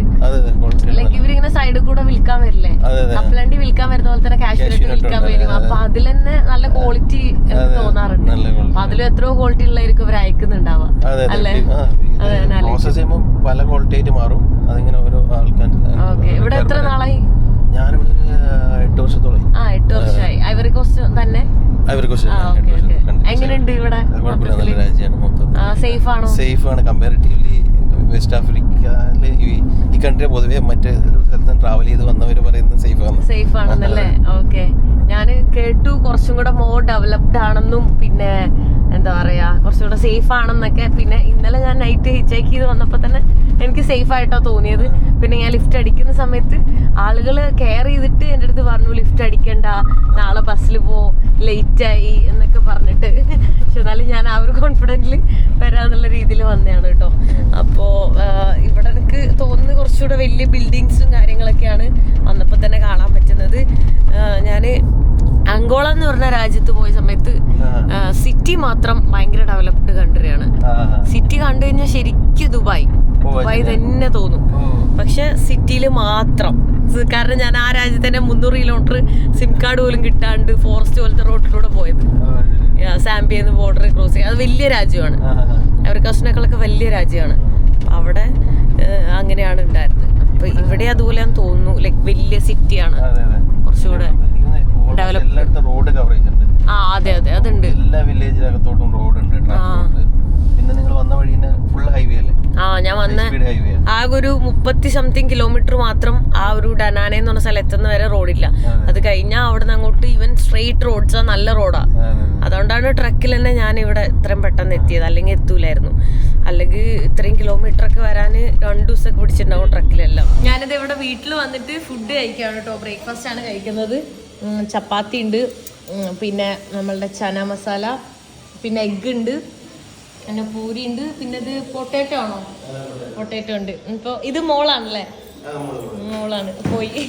ലൈക്ക് ഇവരിങ്ങനെ സൈഡിൽ കൂടെ വിൽക്കാൻ വരില്ലേ, കപ്പലണ്ടി വിൽക്കാൻ വരുന്ന പോലെ തന്നെ കാഷ്യൂ നട്ട് വിൽക്കാൻ വരും. അപ്പൊ അതിൽ തന്നെ നല്ല ക്വാളിറ്റി എനിക്ക് തോന്നാറുണ്ട്. അപ്പൊ അതിലും എത്രയോ ക്വാളിറ്റി ഉള്ളതായിരിക്കും ഇവർ അയക്കുന്നുണ്ടാവുക അല്ലേ? പ്രോസസ് ചെയ്യുമ്പോൾ പല ക്വാളിറ്റി ആയിട്ട് മാറും. അതിങ്ങനെ ഓരോ ആൾക്കാർ. ഓക്കെ. ഇവിടെ എത്ര നാളായി? ഞാനിവിടെ 8 വർഷത്തോളം. 8 വർഷമായി. ഐവറി കോസ്റ്റ് തന്നെ? എങ്ങനെയുണ്ട് ഇവിടെ? നല്ല രാജ്യമാണ് മൊത്തം. സേഫ് ആണോ? സേഫ് ആണ്. കമ്പാരിറ്റീവ്ലി വെസ്റ്റ് ആഫ്രിക്കയില് ഈ കൺട്രി പൊതുവെ മറ്റേ സ്ഥലത്ത് ട്രാവൽ ചെയ്ത് വന്നവര് പറയുന്നത് സേഫ് ആണെന്നല്ലേ? ഓക്കെ. ഞാൻ കേട്ടു കുറച്ചും കൂടെ മോർ ഡെവലപ്ഡ് ആണെന്നും പിന്നെ എന്താ പറയാ കുറച്ചും കൂടെ സേഫ് ആണെന്നൊക്കെ. പിന്നെ ഇന്നലെ ഞാൻ നൈറ്റ് ഹിച്ചൈക്ക് ചെയ്ത് വന്നപ്പോൾ തന്നെ എനിക്ക് സേഫ് ആയിട്ടാ തോന്നിയത്. പിന്നെ ഞാൻ ലിഫ്റ്റ് അടിക്കുന്ന സമയത്ത് ആളുകൾ കെയർ ചെയ്തിട്ട് എൻ്റെ അടുത്ത് പറഞ്ഞു ലിഫ്റ്റ് അടിക്കണ്ട, നാളെ ബസ്സിൽ പോ, ലേറ്റായി എന്നൊക്കെ പറഞ്ഞിട്ട്. പക്ഷെ എന്നാലും ഞാൻ ആ ഒരു കോൺഫിഡൻറ്റിൽ വരാന്നുള്ള രീതിയിൽ വന്നതാണ് കേട്ടോ. അപ്പോൾ ഇവിടെ എനിക്ക് തോന്നുന്നത് കുറച്ചുകൂടെ വലിയ ബിൽഡിങ്സും കാര്യങ്ങളൊക്കെയാണ് വന്നപ്പോൾ തന്നെ കാണാൻ പറ്റുന്നത്. ഞാൻ അങ്കോള എന്ന് പറഞ്ഞ രാജ്യത്ത് പോയ സമയത്ത് സിറ്റി മാത്രം ഭയങ്കര ഡെവലപ്ഡ് കൺട്രിയാണ്. സിറ്റി കണ്ടു കഴിഞ്ഞാൽ ശരിക്കും ദുബായ് തന്നെ തോന്നും. പക്ഷെ സിറ്റിയിൽ മാത്രം. കാരണം ഞാൻ ആ രാജ്യത്തിന്റെ 300 കിലോമീറ്റർ സിം കാർഡ് പോലും കിട്ടാണ്ട് ഫോറസ്റ്റ് പോലത്തെ റോഡിലൂടെ പോയത്. സാംബിയന്ന് ബോർഡർ ക്രോസ് ചെയ്യുക. അത് വലിയ രാജ്യമാണ്, അഫ്രിക്കനേക്കാളൊക്കെ വലിയ രാജ്യമാണ്. അവിടെ അങ്ങനെയാണ് ഉണ്ടായിരുന്നത്. അപ്പൊ ഇവിടെ അതുപോലെയാന്ന് തോന്നുന്നു. ലൈക്ക് വലിയ സിറ്റിയാണ്, കുറച്ചുകൂടെ ഡെവലപ്പ്. റോഡ് കവറേജ് ഉണ്ട്. അതെ അതെ അതുണ്ട്. എല്ലാ വില്ലേജിനകത്തോട്ടും റോഡ് ഉണ്ട്. പിന്നെ നിങ്ങൾ വന്ന വഴി ഫുൾ ഹൈവേ അല്ലേ? ഞാൻ വന്ന ആകെ ഒരു 30-something കിലോമീറ്റർ മാത്രം ആ ഒരു ഡനാനെ എന്ന് പറഞ്ഞ സ്ഥലം എത്തുന്ന വരെ റോഡില്ല. അത് കഴിഞ്ഞാൽ അവിടെ നിന്ന് അങ്ങോട്ട് ഈവൻ സ്ട്രെയിറ്റ് റോഡ്സാ, നല്ല റോഡാ. അതുകൊണ്ടാണ് ട്രക്കിൽ തന്നെ ഞാൻ ഇവിടെ ഇത്രയും പെട്ടെന്ന് എത്തിയത്. അല്ലെങ്കിൽ എത്തൂലായിരുന്നു. അല്ലെങ്കിൽ ഇത്രയും കിലോമീറ്റർ ഒക്കെ വരാൻ 2 ദിവസമൊക്കെ പിടിച്ചിട്ടുണ്ടാവും ട്രക്കിലെല്ലാം. ഞാനിത് ഇവിടെ വീട്ടിൽ വന്നിട്ട് ഫുഡ് കഴിക്കുകയാണ് കേട്ടോ. ബ്രേക്ക്ഫാസ്റ്റ് ആണ് കഴിക്കുന്നത്. ചപ്പാത്തി ഉണ്ട്, പിന്നെ നമ്മളുടെ ചന മസാല, പിന്നെ എഗ്ഗ് ഉണ്ട്, പിന്നെ പൂരി ഉണ്ട്, പിന്നെ ഇത് പൊട്ടാറ്റോ ആണോ? പൊട്ടാറ്റോ ഉണ്ട്. ഇപ്പോൾ ഇത് മോളാണല്ലേ? മോളാണ്. പോയി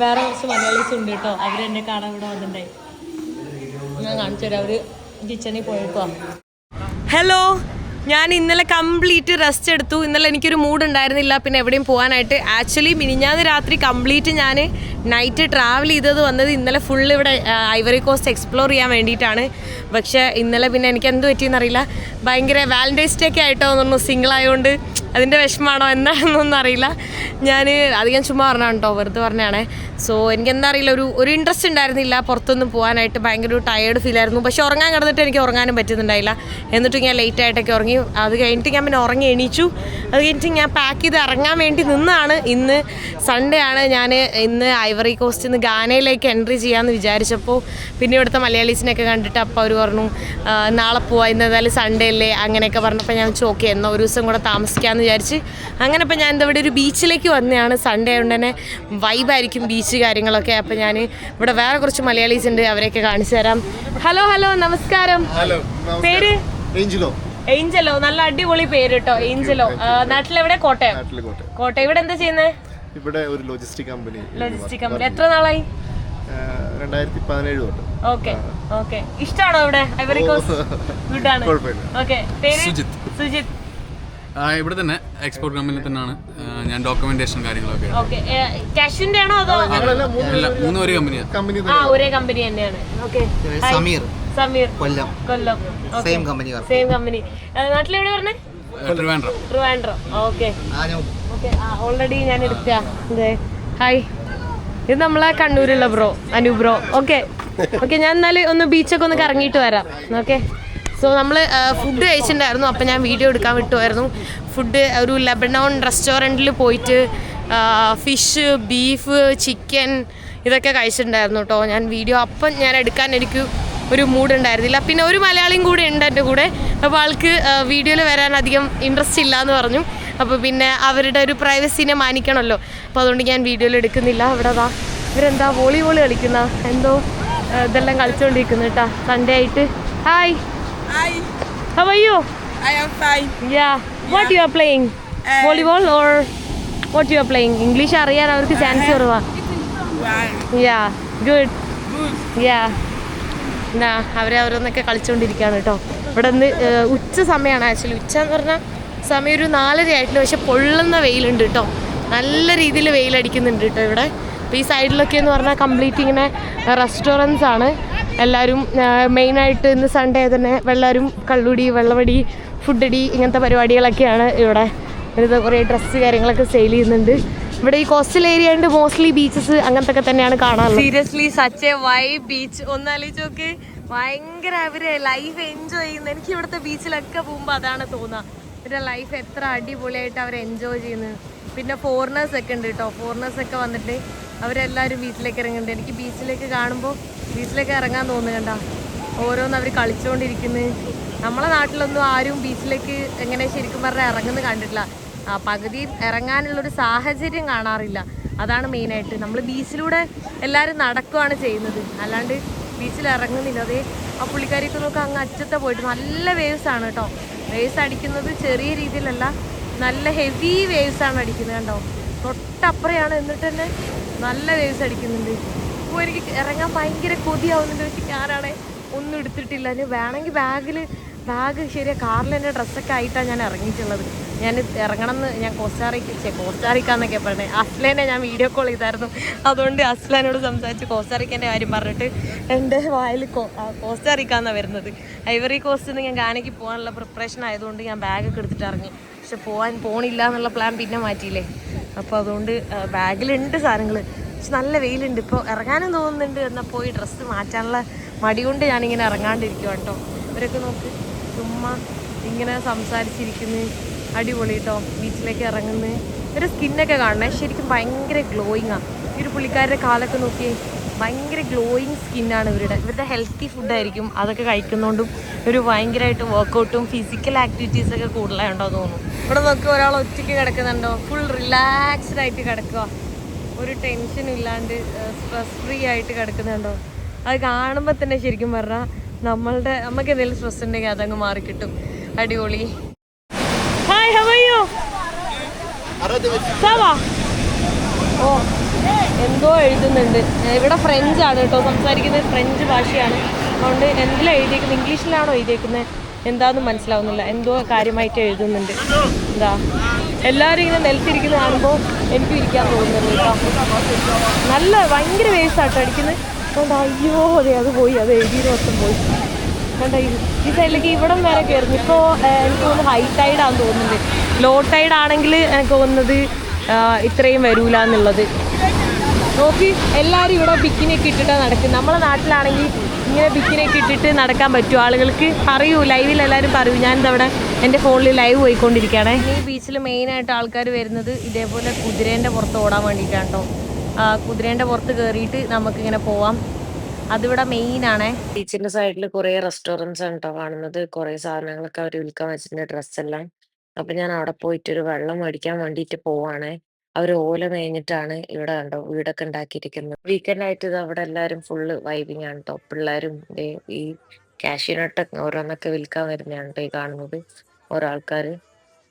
വേറെ കുറച്ച് മലയാളീസ് ഉണ്ട് കേട്ടോ. അവരെന്നെ കാണാൻ ഇവിടെ വന്നിട്ടുണ്ടായി. ഞാൻ കാണിച്ചു തരാം. അവർ കിച്ചണിൽ പോയേക്കോ. ഹലോ, ഞാൻ ഇന്നലെ കംപ്ലീറ്റ് റെസ്റ്റ് എടുത്തു. ഇന്നലെ എനിക്കൊരു മൂഡ് ഉണ്ടായിരുന്നില്ല പിന്നെ എവിടെയും പോകാനായിട്ട്. ആക്ച്വലി മിനിഞ്ഞാന്ന് രാത്രി കംപ്ലീറ്റ് ഞാൻ നൈറ്റ് ട്രാവൽ ചെയ്തത് വന്നത് ഇന്നലെ ഫുള്ള് ഇവിടെ ഐവറി കോസ്റ്റ് എക്സ്പ്ലോർ ചെയ്യാൻ വേണ്ടിയിട്ടാണ്. പക്ഷേ ഇന്നലെ പിന്നെ എനിക്ക് എന്ത് പറ്റിയെന്നറിയില്ല. ഭയങ്കര വാലന്റൈൻസ് ഡേ ഒക്കെ ആയിട്ടോ തോന്നുന്നു. സിംഗിൾ ആയതുകൊണ്ട് അതിൻ്റെ വിഷമമാണോ എന്താണെന്നൊന്നും അറിയില്ല. ഞാൻ അധികം ചുമ്മാ പറഞ്ഞാണ് കേട്ടോ, വെറുതെ പറഞ്ഞാണേ. സോ എനിക്കെന്താ അറിയില്ല, ഒരു ഇൻട്രസ്റ്റ് ഉണ്ടായിരുന്നില്ല പുറത്തൊന്നും പോകാനായിട്ട്. ഭയങ്കര ഒരു ടയേർഡ് ഫീൽ ആയിരുന്നു. പക്ഷേ ഉറങ്ങാൻ കിടന്നിട്ട് എനിക്ക് ഉറങ്ങാനും പറ്റുന്നുണ്ടായില്ല. എന്നിട്ട് ഞാൻ ലേറ്റ് ആയിട്ടൊക്കെ ഉറങ്ങി. അത് കഴിഞ്ഞിട്ട് ഞാൻ പിന്നെ ഉറങ്ങി എണീച്ചു. അത് കഴിഞ്ഞിട്ട് ഞാൻ പാക്ക് ചെയ്ത് ഇറങ്ങാൻ വേണ്ടി നിന്നാണ്. ഇന്ന് സൺഡേ ആണ്. ഞാൻ ഇന്ന് ഐവറി കോസ്റ്റിൽ നിന്ന് ഗാനയിലേക്ക് എൻട്രി ചെയ്യാമെന്ന് വിചാരിച്ചപ്പോൾ പിന്നെ ഇവിടുത്തെ മലയാളീസിനെയൊക്കെ കണ്ടിട്ട് അപ്പോൾ അവർ പറഞ്ഞു നാളെ പോവാം, ഇന്ന് ഏതായാലും സൺഡേ അല്ലേ അങ്ങനെയൊക്കെ പറഞ്ഞപ്പോൾ ഞാൻ ഓക്കെ എന്നാൽ ഒരു ദിവസം കൂടെ താമസിക്കാമെന്ന് വിചാരിച്ച് അങ്ങനെ ഇപ്പോൾ ഞാൻ ഇവിടെ ഒരു ബീച്ചിലേക്ക് വന്നതാണ്. സൺഡേ കൊണ്ട് തന്നെ വൈബായിരിക്കും ബീച്ച് കാര്യങ്ങളൊക്കെ. അപ്പോൾ ഞാൻ ഇവിടെ വേറെ കുറച്ച് മലയാളീസ് ഉണ്ട്, അവരെയൊക്കെ കാണിച്ചു തരാം. ഹലോ ഹലോ നമസ്കാരം. പേര്? ഏഞ്ചലോ. നല്ല അടിപൊളി പേര് കേട്ടോ, ഏഞ്ചലോ. നാട്ടിലെവിടെ? കോട്ടയം. കോട്ടയം. ഇവിടെ എന്താ ചെയ്യുന്നത്? ഇവിടെ ഒരു ലോജിസ്റ്റിക് കമ്പനി. എത്ര നാളായി? 2017 തൊട്ട്. Okay okay. ഇഷ്ടമാണോ ഇവിടെ ഐവറി കോസ്റ്റ്? ഗുഡാണ്. ഓക്കെ. പേര്? സുജിത്ത്. ഇവിടെ തന്നെ എക്സ്പോർട്ട് കമ്പനി തന്നെയാണ് ഞാൻ. ഡോക്യുമെന്റേഷൻ കാര്യങ്ങളൊക്കെ. ഓക്കെ. കാഷ്യൂന്റെ ആണോ അതോ? മൂന്നും ഒരേ കമ്പനിയാണ്. ഒരേ കമ്പനി തന്നെയാണ്. Okay. Sameer. Kollam. Same company. നാട്ടിലെവിടെ പറഞ്ഞേ? ട്രിവാൻഡ്രം. ഓക്കെ. ഓൾറെഡി ഞാൻ എടുത്ത. ഹായ്, ഇത് നമ്മളെ കണ്ണൂരുള്ള ബ്രോ, അനു ബ്രോ. ഓക്കെ. ഞാൻ എന്നാലും ഒന്ന് ബീച്ചൊക്കെ ഒന്ന് കറങ്ങിയിട്ട് വരാം. ഓക്കെ. സോ നമ്മൾ ഫുഡ് കഴിച്ചിട്ടുണ്ടായിരുന്നു. അപ്പം ഞാൻ വീഡിയോ എടുക്കാൻ വിട്ടുമായിരുന്നു. ഫുഡ് ഒരു ലെബനോൺ റെസ്റ്റോറൻറ്റിൽ പോയിട്ട് ഫിഷ്, ബീഫ്, ചിക്കൻ ഇതൊക്കെ കഴിച്ചിട്ടുണ്ടായിരുന്നു കേട്ടോ. ഞാൻ വീഡിയോ അപ്പം ഞാൻ എടുക്കാൻ എനിക്ക് ഒരു മൂഡ് ഉണ്ടായിരുന്നില്ല. പിന്നെ ഒരു മലയാളിയും കൂടെ ഉണ്ട് എൻ്റെ കൂടെ. അപ്പോൾ ആൾക്ക് വീഡിയോയിൽ വരാൻ അധികം ഇൻട്രസ്റ്റ് ഇല്ല എന്ന് പറഞ്ഞു. അപ്പോൾ പിന്നെ അവരുടെ ഒരു പ്രൈവസീനെ മാനിക്കണമല്ലോ. അപ്പോൾ അതുകൊണ്ട് ഞാൻ വീഡിയോയിൽ എടുക്കുന്നില്ല. ഇവിടെ ഇവരെന്താ വോളിബോൾ കളിക്കുന്ന എന്തോ ഇതെല്ലാം കളിച്ചുകൊണ്ടിരിക്കുന്നു കേട്ടോ സൺഡേ ആയിട്ട്. Hi. How are you? I am fine. Yeah. What you are playing? Volleyball or what you are playing? English അറിയാൻ അവർക്ക് ചാൻസ് കുറവാ. Yeah. Good. Yeah. അവരൊന്നൊക്കെ കളിച്ചുകൊണ്ടിരിക്കുകയാണ് കേട്ടോ. ഇവിടെ നിന്ന് ഉച്ച സമയമാണ്. ആക്ച്വലി ഉച്ച എന്ന് പറഞ്ഞാൽ സമയം ഒരു 4:30 ആയിട്ടുണ്ട്. പക്ഷെ പൊള്ളുന്ന വെയിലുണ്ട് കേട്ടോ. നല്ല രീതിയിൽ വെയിലടിക്കുന്നുണ്ട് കേട്ടോ ഇവിടെ. അപ്പോൾ ഈ സൈഡിലൊക്കെ എന്ന് പറഞ്ഞാൽ കംപ്ലീറ്റ് ഇങ്ങനെ റെസ്റ്റോറൻറ്റ്സ് ആണ്. എല്ലാവരും മെയിനായിട്ട് ഇന്ന് സൺഡേ തന്നെ എല്ലാവരും കള്ളുടി, വെള്ളവടി, ഫുഡടി ഇങ്ങനത്തെ പരിപാടികളൊക്കെയാണ് ഇവിടെ. ഇത് കുറേ ഡ്രസ്സ് കാര്യങ്ങളൊക്കെ സെയിൽ ചെയ്യുന്നുണ്ട്. ഇവിടെ ഈ കോസ്റ്റൽ ഏരിയ ഉണ്ട്. മോസ്റ്റ്ലി ബീച്ചസ് അങ്ങനത്തെ ഒക്കെ തന്നെയാണ് കാണാറുള്ളത്. Seriously such a vibe beach. ഒന്നാലോചിച്ച് നോക്ക്, ഭയങ്കര അവര് ലൈഫ് എൻജോയ് ചെയ്യുന്നത്. എനിക്ക് ഇവിടുത്തെ ബീച്ചിലൊക്കെ പോകുമ്പോൾ അതാണ് തോന്നുക. ഇവരുടെ ലൈഫ് എത്ര അടിപൊളിയായിട്ട് അവർ എൻജോയ് ചെയ്യുന്നത്. പിന്നെ ഫോറിനേഴ്സ് ഒക്കെ ഉണ്ട് കേട്ടോ. ഫോറിനേഴ്സൊക്കെ വന്നിട്ട് അവരെല്ലാവരും ബീച്ചിലേക്ക് ഇറങ്ങുന്നുണ്ട്. എനിക്ക് ബീച്ചിലേക്ക് കാണുമ്പോൾ ബീച്ചിലേക്ക് ഇറങ്ങാൻ തോന്നുന്നുണ്ട. ഓരോന്ന് അവർ കളിച്ചുകൊണ്ടിരിക്കുന്നത്. നമ്മളെ നാട്ടിലൊന്നും ആരും ബീച്ചിലേക്ക് എങ്ങനെ ശരിക്കും പറഞ്ഞാൽ ഇറങ്ങുന്നത് കണ്ടിട്ടില്ല. പകുതി ഇറങ്ങാനുള്ളൊരു സാഹചര്യം കാണാറില്ല. അതാണ് മെയിനായിട്ട്. നമ്മൾ ബീച്ചിലൂടെ എല്ലാവരും നടക്കുകയാണ് ചെയ്യുന്നത്, അല്ലാണ്ട് ബീച്ചിൽ ഇറങ്ങുന്നില്ല. അതേ ആ പുള്ളിക്കാരിക്ക് നോക്കുക, അങ്ങ് അറ്റത്തെ പോയിട്ട് നല്ല വേവ്സ് ആണ് കേട്ടോ. വേവ്സ് അടിക്കുന്നത് ചെറിയ രീതിയിലല്ല, നല്ല ഹെവി വേവ്സ് ആണ് അടിക്കുന്നത് കണ്ടോ. തൊട്ടപ്പുറയാണ്, എന്നിട്ട് തന്നെ നല്ല വേവ്സ് അടിക്കുന്നുണ്ട്. അപ്പോൾ എനിക്ക് ഇറങ്ങാൻ ഭയങ്കര കൊതിയാവുന്നുണ്ട്. പക്ഷേ ഞാനാണെ ഒന്നും എടുത്തിട്ടില്ല. വേണമെങ്കിൽ ബാഗ് ശരിയാ കാറിൽ എൻ്റെ ഡ്രസ്സൊക്കെ ആയിട്ടാണ് ഞാൻ ഇറങ്ങിയിട്ടുള്ളത്. ഞാൻ ഇറങ്ങണം എന്ന് ഞാൻ കോസ്റ്റാറിക്ക എന്നൊക്കെ പറഞ്ഞത്. അസ്ലേനെ ഞാൻ വീഡിയോ കോൾ ചെയ്തായിരുന്നു. അതുകൊണ്ട് അസ്ലാനോട് സംസാരിച്ച് കോസ്റ്റാറിക്കേൻ്റെ കാര്യം പറഞ്ഞിട്ട് എൻ്റെ വായിൽ കോസ്റ്റാറിക്ക എന്നാണ് വരുന്നത്. ഐവറി കോസ്റ്റ് നിന്ന് ഞാൻ ഗാനയ്ക്ക് പോകാനുള്ള പ്രിപ്പറേഷൻ ആയതുകൊണ്ട് ഞാൻ ബാഗൊക്കെ എടുത്തിട്ട് ഇറങ്ങി. പക്ഷെ പോണില്ല എന്നുള്ള പ്ലാൻ പിന്നെ മാറ്റിയില്ലേ. അപ്പോൾ അതുകൊണ്ട് ബാഗിലുണ്ട് സാധനങ്ങൾ. പക്ഷെ നല്ല വെയിലുണ്ട്. ഇപ്പോൾ ഇറങ്ങാനും തോന്നുന്നുണ്ട്. എന്നാൽ പോയി ഡ്രസ്സ് മാറ്റാനുള്ള മടി കൊണ്ട് ഞാനിങ്ങനെ ഇറങ്ങാണ്ടിരിക്കുക കേട്ടോ. ഇവരൊക്കെ നോക്ക് ചുമ്മാ ഇങ്ങനെ സംസാരിച്ചിരിക്കുന്നു. അടിപൊളി കേട്ടോ. ബീച്ചിലേക്ക് ഇറങ്ങുന്നു. ഇവരുടെ സ്കിന്നൊക്കെ കാണണേ ശരിക്കും ഭയങ്കര ഗ്ലോയിങ്ങാണ്. ഈ ഒരു പുള്ളിക്കാരുടെ കാലൊക്കെ നോക്കിയേ ഭയങ്കര ഗ്ലോയിങ് സ്കിന്നാണ് ഇവരുടെ ഹെൽത്തി ഫുഡായിരിക്കും. അതൊക്കെ കഴിക്കുന്നതുകൊണ്ടും ഒരു ഭയങ്കരമായിട്ട് വർക്കൗട്ടും ഫിസിക്കൽ ആക്ടിവിറ്റീസൊക്കെ കൂടുതലായിട്ടുണ്ടോ തോന്നുന്നു. ഇവിടെ നോക്കി ഒരാൾ ഒറ്റയ്ക്ക് കിടക്കുന്നുണ്ടോ. ഫുൾ റിലാക്സ്ഡ് ആയിട്ട് കിടക്കുക. ഒരു ടെൻഷനും ഇല്ലാണ്ട് സ്ട്രെസ് ഫ്രീ ആയിട്ട് കിടക്കുന്നുണ്ടോ. അത് കാണുമ്പോൾ തന്നെ ശരിക്കും പറഞ്ഞാൽ നമുക്ക് എന്തെങ്കിലും സ്ട്രെസ് ഉണ്ടെങ്കിൽ അതങ്ങ് മാറിക്കിട്ടും. അടിപൊളി. Hi, how are you? സാവാ. ഓ എന്തോ എഴുതുന്നുണ്ട്. ഇവിടെ ഫ്രഞ്ച് ആണ് കേട്ടോ സംസാരിക്കുന്നത്. ഫ്രഞ്ച് ഭാഷയാണ്. അതുകൊണ്ട് എന്തിലാണ് എഴുതിയേക്കുന്നത്, ഇംഗ്ലീഷിലാണോ എഴുതിയേക്കുന്നത് എന്താണെന്ന് മനസ്സിലാവുന്നില്ല. എന്തോ കാര്യമായിട്ട് എഴുതുന്നുണ്ട്. എന്താ എല്ലാവരും ഇങ്ങനെ നിലത്തിരിക്കുന്ന കാണുമ്പോൾ എനിക്കും ഇരിക്കാൻ തോന്നുന്നുണ്ട് കേട്ടോ. നല്ല ഭയങ്കര വേസ്റ്റാട്ടോ അടിക്കുന്നത്. അതുകൊണ്ട് അയ്യോ അതെ അത് പോയി, അത് എഴുതിയത് മൊത്തം പോയി. കണ്ട ഈ സൈഡിലേക്ക് ഇവിടം വരെ കയറുന്നു. ഇപ്പോൾ എനിക്ക് തോന്നുന്നു ഹൈ ടൈഡാണെന്ന് തോന്നുന്നുണ്ട്. ലോ ടൈഡ് ആണെങ്കിൽ എനിക്ക് തോന്നുന്നത് ഇത്രയും വരൂല എന്നുള്ളത്. നോക്കി എല്ലാവരും ഇവിടെ ബിക്കിനിയൊക്കെ ഇട്ടിട്ടാണ് നടക്കുന്നത്. നമ്മളെ നാട്ടിലാണെങ്കിൽ ഇങ്ങനെ ബിക്കിനിയൊക്കെ ഇട്ടിട്ട് നടക്കാൻ പറ്റുമോ ആളുകൾക്ക്? പറയൂ, ലൈവിൽ എല്ലാവരും പറയൂ. ഞാനിതവിടെ എൻ്റെ ഫോണിൽ ലൈവ് പോയിക്കൊണ്ടിരിക്കുകയാണേ. ഈ ബീച്ചിൽ മെയിനായിട്ട് ആൾക്കാർ വരുന്നത് ഇതേപോലെ കുതിരേൻ്റെ പുറത്ത് ഓടാൻ വേണ്ടിയിട്ടാണ് കേട്ടോ. കുതിരേൻ്റെ പുറത്ത് കയറിയിട്ട് നമുക്കിങ്ങനെ പോവാം. അതിവിടെ മെയിനാണേ. ബീച്ചിൻ്റെ സൈഡിൽ കുറേ റെസ്റ്റോറൻറ്റ്സ് ആണ് കേട്ടോ കാണുന്നത്. കുറേ സാധനങ്ങളൊക്കെ അവർ വിൽക്കാൻ വെച്ചിട്ടുണ്ട്, ഡ്രസ്സെല്ലാം. അപ്പം ഞാൻ അവിടെ പോയിട്ടൊരു വെള്ളം മേടിക്കാൻ വേണ്ടിയിട്ട് പോവാണേ. അവർ ഓല മേഞ്ഞിട്ടാണ് ഇവിടെ കണ്ടോ വീടൊക്കെ ഉണ്ടാക്കിയിരിക്കുന്നത്. വീക്കെൻഡ് ആയിട്ട് ഇത് അവിടെ എല്ലാവരും ഫുള്ള് വൈബിങ് ആണ് കേട്ടോ. പിള്ളേരും ഈ കാഷ്യൂനട്ട് ഓരോന്നൊക്കെ വിൽക്കാൻ വരുന്നതാണ് കേട്ടോ ഈ കാണുന്നത് ഓരോ ആൾക്കാർ.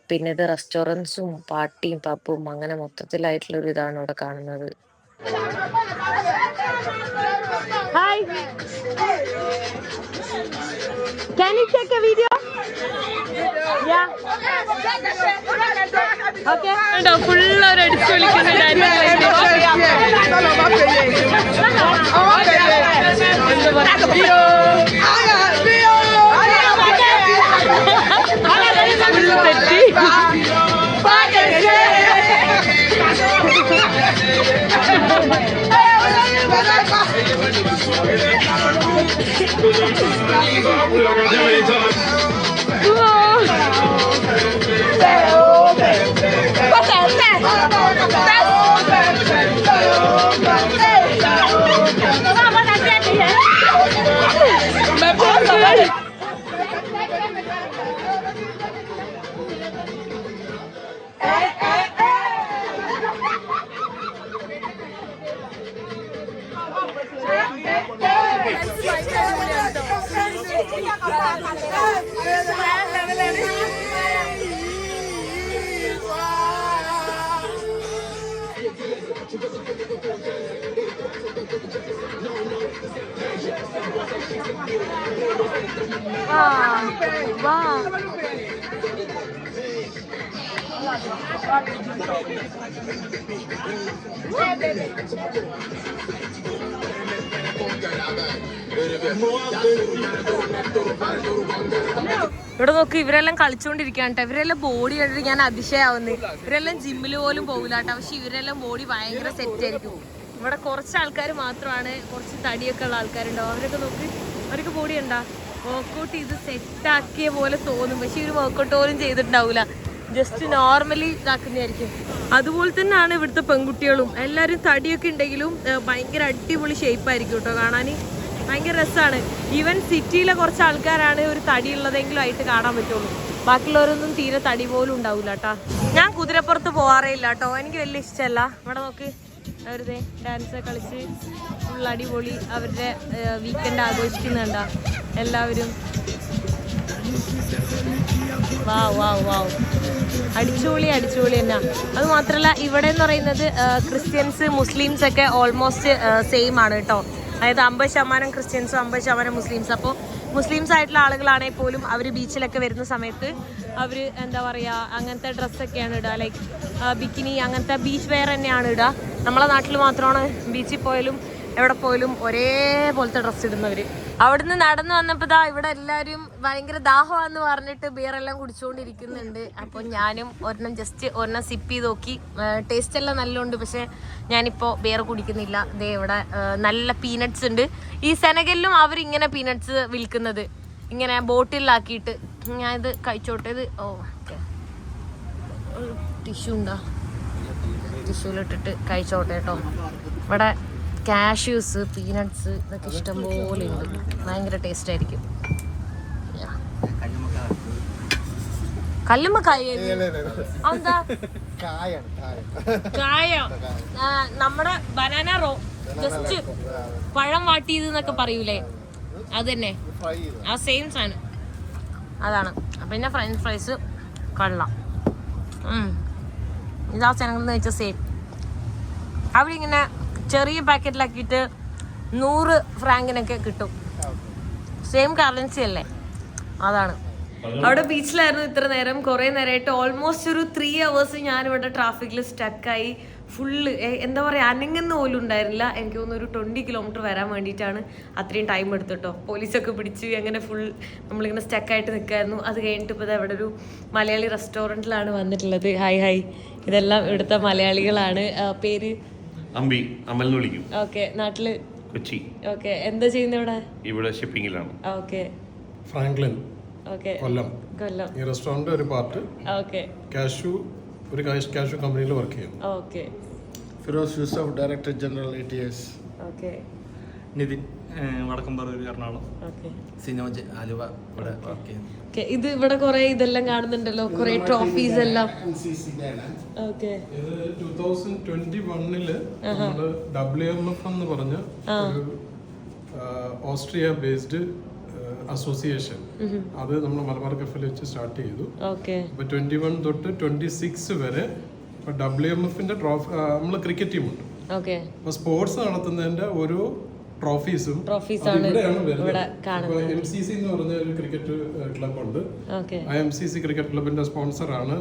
പിന്നെ ഇത് റെസ്റ്റോറൻറ്റ്സും പാർട്ടിയും പബ്ബും അങ്ങനെ മൊത്തത്തിലായിട്ടുള്ളൊരു ഇതാണ് ഇവിടെ കാണുന്നത്. Hi, can you take a video? Yeah. Okay. കണ്ടോ ഫുള്ളൊരു അടിച്ചു വിളിക്കുന്നുണ്ടായിരുന്നു. ഇവിടെ നോക്ക് ഇവരെല്ലാം കളിച്ചോണ്ടിരിക്കുകയാണ് കേട്ടോ. ഇവരെല്ലാം ബോഡി കണ്ടിട്ട് ഞാൻ അതിശയാവുന്നു. ഇവരെല്ലാം ജിമ്മിൽ പോലും പോകില്ല കേട്ടോ. പക്ഷെ ഇവരെല്ലാം ബോഡി ഭയങ്കര സെറ്റ് ആയിരിക്കും. ഇവിടെ കുറച്ച് ആൾക്കാർ മാത്രമാണ് കുറച്ച് തടിയൊക്കെ ഉള്ള ആൾക്കാരുണ്ടാവും. അവരൊക്കെ നോക്ക്, അവർക്ക് ബോഡി ഉണ്ടാ വർക്കൗട്ട് ചെയ്ത് സെറ്റാക്കിയ പോലെ തോന്നും. പക്ഷെ ഇവർ വർക്കൗട്ട് പോലും ചെയ്തിട്ടുണ്ടാവില്ല. Just normally ഇതാക്കുന്നതായിരിക്കും. അതുപോലെ തന്നെയാണ് ഇവിടുത്തെ പെൺകുട്ടികളും. എല്ലാവരും തടിയൊക്കെ ഉണ്ടെങ്കിലും ഭയങ്കര അടിപൊളി ഷേപ്പായിരിക്കും കേട്ടോ കാണാൻ. ഭയങ്കര രസമാണ്. ഈവൻ സിറ്റിയിലെ കുറച്ച് ആൾക്കാരാണ് ഒരു തടിയുള്ളതെങ്കിലും ആയിട്ട് കാണാൻ പറ്റുള്ളൂ. ബാക്കിയുള്ളവരൊന്നും തീരെ തടി പോലും ഉണ്ടാവില്ല കേട്ടോ. ഞാൻ കുതിരപ്പുറത്ത് പോകാറേ ഇല്ല കേട്ടോ. എനിക്ക് വലിയ ഇഷ്ടമല്ല. ഇവിടെ നോക്ക് അവരുടെ ഡാൻസ് കളിച്ച് ഫുൾ അടിപൊളി അവരുടെ വീക്കെൻഡ് ആഘോഷിക്കുന്നുണ്ടാ എല്ലാവരും. വാവ് വാവ് വാവ്, അടിച്ചുപൊളി തന്നെ. അത് മാത്രമല്ല ഇവിടെ എന്ന് പറയുന്നത് ക്രിസ്ത്യൻസ് മുസ്ലിംസ് ഒക്കെ ഓൾമോസ്റ്റ് സെയിം ആണ് കേട്ടോ. അതായത് 50% ക്രിസ്ത്യൻസും 50% മുസ്ലിംസ്. അപ്പോൾ മുസ്ലിംസ് ആയിട്ടുള്ള ആളുകളാണെങ്കിൽ പോലും അവർ ബീച്ചിലൊക്കെ വരുന്ന സമയത്ത് അവർ എന്താ പറയുക അങ്ങനത്തെ ഡ്രസ്സൊക്കെയാണ് ഇടുക. ലൈക്ക് ബിക്കിനി അങ്ങനത്തെ ബീച്ച് വെയർ തന്നെയാണ് ഇടുക. നമ്മളെ നാട്ടിൽ മാത്രമാണ് ബീച്ചിൽ പോയാലും എവിടെ പോയാലും ഒരേപോലത്തെ ഡ്രസ്സ് ഇടുന്നവർ. അവിടുന്ന് നടന്നു വന്നപ്പോൾ ഇവിടെ എല്ലാവരും ഭയങ്കര ദാഹമാണെന്ന് പറഞ്ഞിട്ട് ബിയറെല്ലാം കുടിച്ചുകൊണ്ടിരിക്കുന്നുണ്ട്. അപ്പോൾ ഞാനും ഒരെണ്ണം സിപ്പ് ചെയ്ത് നോക്കി. ടേസ്റ്റ് എല്ലാം നല്ലുണ്ട്, പക്ഷേ ഞാനിപ്പോൾ ബിയർ കുടിക്കുന്നില്ല. ദേ ഇവിടെ നല്ല പീനട്ട്സ് ഉണ്ട്. ഈ സെനഗലിലും അവരിങ്ങനെ പീനട്ട്സ് വിൽക്കുന്നത് ഇങ്ങനെ ബോട്ടിലാക്കിയിട്ട്. ഞാനിത് കഴിച്ചോട്ടെ. ഇത് ഓക്കെ ടിഷ്യൂ ഉണ്ടോ? ടിഷ്യൂലിട്ടിട്ട് കഴിച്ചോട്ടെ കേട്ടോ. ഇവിടെ കാഷ്യൂസ്, പീനട്ട്സ് ഇതൊക്കെ ഇഷ്ടംപോലെ ഉണ്ട്. ഭയങ്കര ടേസ്റ്റ് ആയിരിക്കും. കല്ലുമ്മക്കായ എന്താ കായ? നമ്മുടെ ബനാന ജസ്റ്റ് പഴം വാട്ടിയത് എന്നൊക്കെ പറയൂലേ, അത് തന്നെ, ആ സെയിം സാധനം അതാണ്. പിന്നെ ഫ്രഞ്ച് ഫ്രൈസ് കൊള്ളാം. ഇതാ സാധനങ്ങൾ എന്ന് വെച്ചാൽ സെയിം. അവരിങ്ങനെ ചെറിയ പാക്കറ്റിലാക്കിയിട്ട് 100 ഫ്രാങ്കിനൊക്കെ കിട്ടും. സെയിം കറൻസി അല്ലേ, അതാണ്. അവിടെ ബീച്ചിലായിരുന്നു ഇത്ര നേരം. കുറേ നേരമായിട്ട് ഓൾമോസ്റ്റ് ഒരു 3 hours ഞാനിവിടെ ട്രാഫിക്കിൽ സ്റ്റക്കായി. ഫുള്ള് എന്താ പറയുക, അനങ്ങുന്ന പോലും ഉണ്ടായിരുന്നില്ല. എനിക്ക് തോന്നുന്നു ഒരു 20 kilometer വരാൻ വേണ്ടിയിട്ടാണ് അത്രയും ടൈം എടുത്തിട്ടോ. പോലീസൊക്കെ പിടിച്ച് അങ്ങനെ ഫുൾ നമ്മളിങ്ങനെ സ്റ്റക്കായിട്ട് നിൽക്കായിരുന്നു. അത് കഴിഞ്ഞിട്ട് ഇപ്പോൾ അവിടെ ഒരു മലയാളി റെസ്റ്റോറൻറ്റിലാണ് വന്നിട്ടുള്ളത്. ഹായ്, ഇതെല്ലാം ഇവിടുത്തെ മലയാളികളാണ്. പേര് അമ്പി, അമൽ എന്ന് വിളിക്കും. ഓക്കെ, നാട്ടില് കൊച്ചി. ഓക്കെ, എന്താ ചെയ്യുന്നത് ഇവിടെ ഷിപ്പിംഗിലാണ്. Okay, Franklin, okay, Kollam. ഈ റെസ്റ്റോറന്റ് ഒരു പാർട്ട്. ഓക്കെ, കാഷ്യൂ കമ്പനിയിൽ വർക്ക് ചെയ്യും. Okay, Firoz Yusuf, director general ATS. Okay, Nithin, Vadakkamparur, Ernakulam. Okay, Sinoj, Aluva ഇവിടെ വർക്ക് ചെയ്യുന്നു. ഇത് ഇവിടെ കുറെ ഇതെല്ലാം കാണുന്നുണ്ടല്ലോ, കുറെ ട്രോഫീസ് എല്ലാം. ഓക്കെ, ഇത് 2021 നമ്മള് WMF എന്ന് പറഞ്ഞ ഒരു ഓസ്ട്രിയ ബേസ്ഡ് അസോസിയേഷൻ, അത് നമ്മൾ മലബാർ കഫേയിൽ വെച്ച് സ്റ്റാർട്ട് ചെയ്തു. ഓക്കെ, ഇപ്പൊ 21 തൊട്ട് 26 വരെ WMF-ന്റെ നമ്മൾ ക്രിക്കറ്റ് ടീമുണ്ട്. ഓക്കെ, അപ്പൊ സ്പോർട്സ് നടത്തുന്നതിന്റെ ഓരോ ട്രോഫീസും ആണ് ഇവിടെ കാണുന്നത്. MCC എന്ന് പറഞ്ഞ ഒരു ക്രിക്കറ്റ് ക്ലബ് ഉണ്ട്. ഓക്കെ, ആ MCC ക്രിക്കറ്റ് ക്ലബിന്റെ സ്പോൺസറാണ്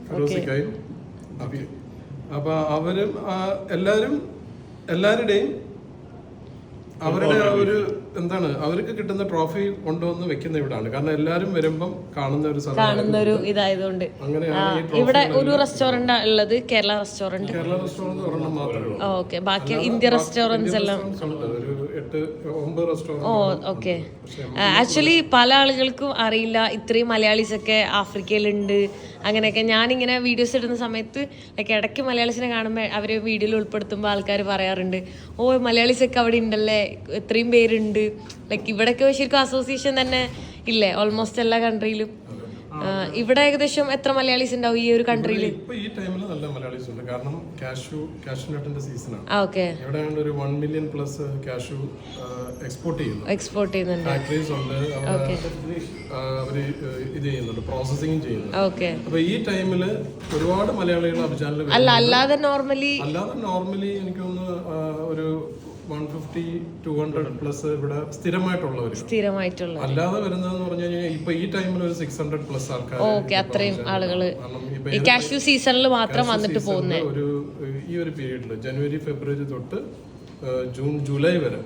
ഫിറോസിക്കായും അബി. അപ്പൊ അവരും എല്ലാവരുടെയും അവരുടെ ഒരു എന്താണ്, അവർക്ക് കിട്ടുന്ന ട്രോഫി കൊണ്ടുവന്ന് വെക്കുന്ന ഇവിടാണ്. കാരണം എല്ലാരും വരുമ്പം കാണുന്ന ഒരു ഇതായതുകൊണ്ട് അങ്ങനെയാണ്. ഇവിടെ ഒരു റെസ്റ്റോറന്റ് ഉള്ളത്, കേരള റെസ്റ്റോറന്റ്. കേരള റെസ്റ്റോറന്റ് ഒരെണ്ണം മാത്രമേ ഉള്ളൂ. ഓക്കെ, ബാക്കി ഇന്ത്യ റെസ്റ്റോറന്റ്സ് എല്ലാം. ഒരു 8-9 റെസ്റ്റോറന്റ്. ഓക്കെ. ആക്ച്വലി പല ആളുകൾക്കും അറിയില്ല ഇത്രയും മലയാളീസ് ഒക്കെ ആഫ്രിക്കയിലുണ്ട് അങ്ങനെയൊക്കെ. ഞാനിങ്ങനെ വീഡിയോസ് ഇടുന്ന സമയത്ത് ലൈക്ക് ഇടയ്ക്ക് മലയാളീസിനെ കാണുമ്പോൾ അവർ വീഡിയോയിൽ ഉൾപ്പെടുത്തുമ്പോൾ ആൾക്കാർ പറയാറുണ്ട്, ഓ മലയാളീസ് ഒക്കെ അവിടെ ഉണ്ടല്ലേ, ഇത്രയും പേരുണ്ട്. ലൈക്ക് ഇവിടെയൊക്കെ ശരിക്കും അസോസിയേഷൻ തന്നെ ഇല്ലേ ഓൾമോസ്റ്റ് എല്ലാ കൺട്രിയിലും. ഇവിടെ ഏകദേശം എത്ര മലയാളീസ് ഉണ്ടാവും ഈ ഒരു കൺട്രിയിൽ? ഇപ്പൊ ഈ ടൈമിൽ നല്ല മലയാളീസ് ഉണ്ട്. കാരണം കാഷ്യൂ നട്ടിന്റെ സീസണാണ്. ഓക്കെ, ഇവിടെ ഒരു 1 million+ കാഷ്യൂ എക്സ്പോർട്ട് ചെയ്യുന്നുണ്ട്. ഫാക്ടറീസ് ഉണ്ട്, അവര് ഇത് ചെയ്യുന്നുണ്ട്, പ്രോസസിംഗ് ചെയ്യുന്നുണ്ട്. ഓക്കെ. അപ്പൊ ഈ ടൈമില് ഒരുപാട് മലയാളികൾ അഭിജാനിൽ അല്ലാതെ നോർമലി എനിക്ക് തോന്നുന്നു ഒരു 150-200+ ഇവിടെ സ്ഥിരമായിട്ടുള്ള. അല്ലാതെ വരുന്നതെന്ന് പറഞ്ഞു കഴിഞ്ഞാൽ ഇപ്പൊ ഈ ടൈമിൽ ഒരു 600+ ആൾക്കാർ. ഓക്കെ, അത്രയും ആളുകള് ഈ കാഷ്യൂ സീസണിൽ മാത്രം വന്നിട്ട് പോകുന്നത്. ഈ ഒരു പീരീഡില് ജനുവരി ഫെബ്രുവരി തൊട്ട് ജൂൺ ജൂലൈ വരെ,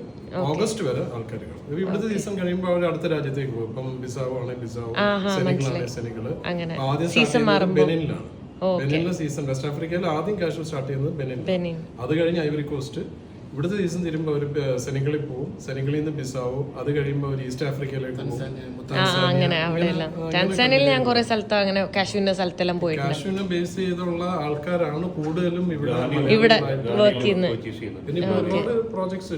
ഓഗസ്റ്റ് വരെ ആൾക്കാർ കാണും. ഇവിടുത്തെ സീസൺ കഴിയുമ്പോൾ അവർ അടുത്ത രാജ്യത്തേക്ക് പോകും. ഇപ്പം ബിസാവോ ആണെങ്കിൽ ബിസാവോ, സെനഗലാണെങ്കിൽ സെനഗല്. ആദ്യം ബെനിനിലാണ്. ബെനിനിലെ സീസൺ, വെസ്റ്റ് ആഫ്രിക്കയിൽ ആദ്യം കാഷ്യൂ സ്റ്റാർട്ട് ചെയ്യുന്നത് ബെനിൻ. അത് കഴിഞ്ഞ് ഐവറി കോസ്റ്റ്. ഇവിടുത്തെ സീസൺ തീരുമ്പോൾ അവർ സെനഗലിൽ പോകും. സെനഗലിൽ നിന്ന് ബിസാവോ, അത് കഴിയുമ്പോൾ അവർ ഈസ്റ്റ് ആഫ്രിക്കയിലേക്ക് പോകും. അങ്ങനെ അവിടെയെല്ലാം. ടാൻസാനിയയിൽ ഞാൻ കുറെ സ്ഥലത്ത് അങ്ങനെ കാഷ്യൂവിന്റെ സ്ഥലത്തെല്ലാം പോയിട്ടുണ്ട്. കാഷ്യൂവിനെ ബേസ് ചെയ്തുള്ള ആൾക്കാരാണ് കൂടുതലും ഇവിടെ വർക്ക് ചെയ്യുന്നത്. പിന്നെ ഒരുപാട്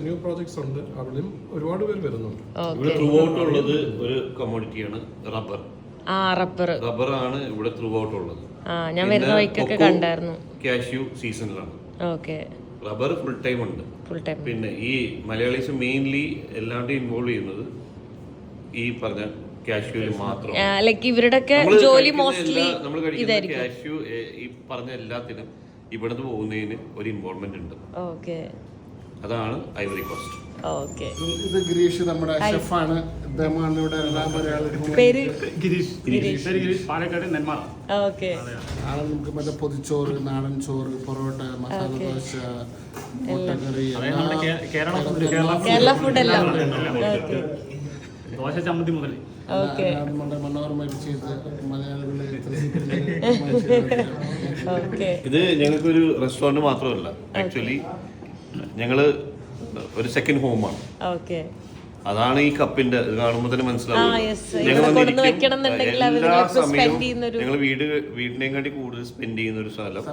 ന്യൂ പ്രോജക്ട്സ് ഉണ്ട്. അവിടെയും ഒരുപാട് പേര് വരുന്നുണ്ട്. ഇവിടെ ത്രൂ ഔട്ട് ഉള്ളത് ഒരു കമ്മോഡിറ്റിയാണ് റബ്ബർ. റബ്ബറാണ് ഇവിടെ ത്രൂ ഔട്ട് ഉള്ളത്. ഞാൻ വരുന്ന വഴിക്കൊക്കെ കണ്ടായിരുന്നു. കാഷ്യൂ സീസണിലാണ്. ഓക്കെ, റബ്ബർ ഫുൾ ടൈം ഉണ്ട്. പിന്നെ ഈ മലയാളീസ് മെയിൻലി എല്ലാവരുടെയും ഇൻവോൾവ് ചെയ്യുന്നത് ഈ പറഞ്ഞ കാഷ്യൂവിൽ മാത്രം. ലൈക്ക് ഇവരുടെയൊക്കെ ജോലി മോസ്റ്റ്ലി നമ്മൾ കഴിക്കുന്ന കാഷ്യൂ ഈ പറഞ്ഞ എല്ലാത്തിനും ഇവിടുന്ന് പോകുന്നതിന് ഒരു ഇൻവോൾവ്മെന്റ് ഉണ്ട്. ഓക്കെ, അതാണ് ഐവറി കോസ്റ്റ്. ഓക്കെ. ഇത് ഗിരീഷ് നമ്മുടെ ഷെഫാണ്. ഇദ്ദേഹമാണ് ഇവിടെ എല്ലാ മലയാളികൾക്കും പേര് ഗിരീഷ് പാലക്കാട് നെന്മാറ. ഓക്കെ. ആളെ നമുക്ക് മറ്റേ പൊതിച്ചോറ്, നാടൻ ചോറ്, പൊറോട്ട, മസാല ദോശ, മുട്ടക്കറി, കേരള ഫുഡ് എല്ലാം. ഓക്കെ. ദോശ ചമ്മന്തി മുതൽ ഓക്കെ. നമ്മുടെ മനോഹരമായിട്ട് ചെയ്ത് മലയാളികളെ ഓക്കെ. ഇത് ഞങ്ങൾക്കൊരു റെസ്റ്റോറൻറ്റ് മാത്രമല്ല, ആക്ച്വലി ഞങ്ങള് ഒരു സെക്കൻഡ് ഹോമാണ്. ഓക്കെ. അതാണ് ഈ കപ്പിന്റെ കാണുമ്പോൾ തന്നെ മനസ്സിലാവും. എല്ലാ സമയവും ഞങ്ങൾ വീടിനെയും കാട്ടി കൂടുതൽ സ്പെൻഡ് ചെയ്യുന്ന ഒരു സ്ഥലം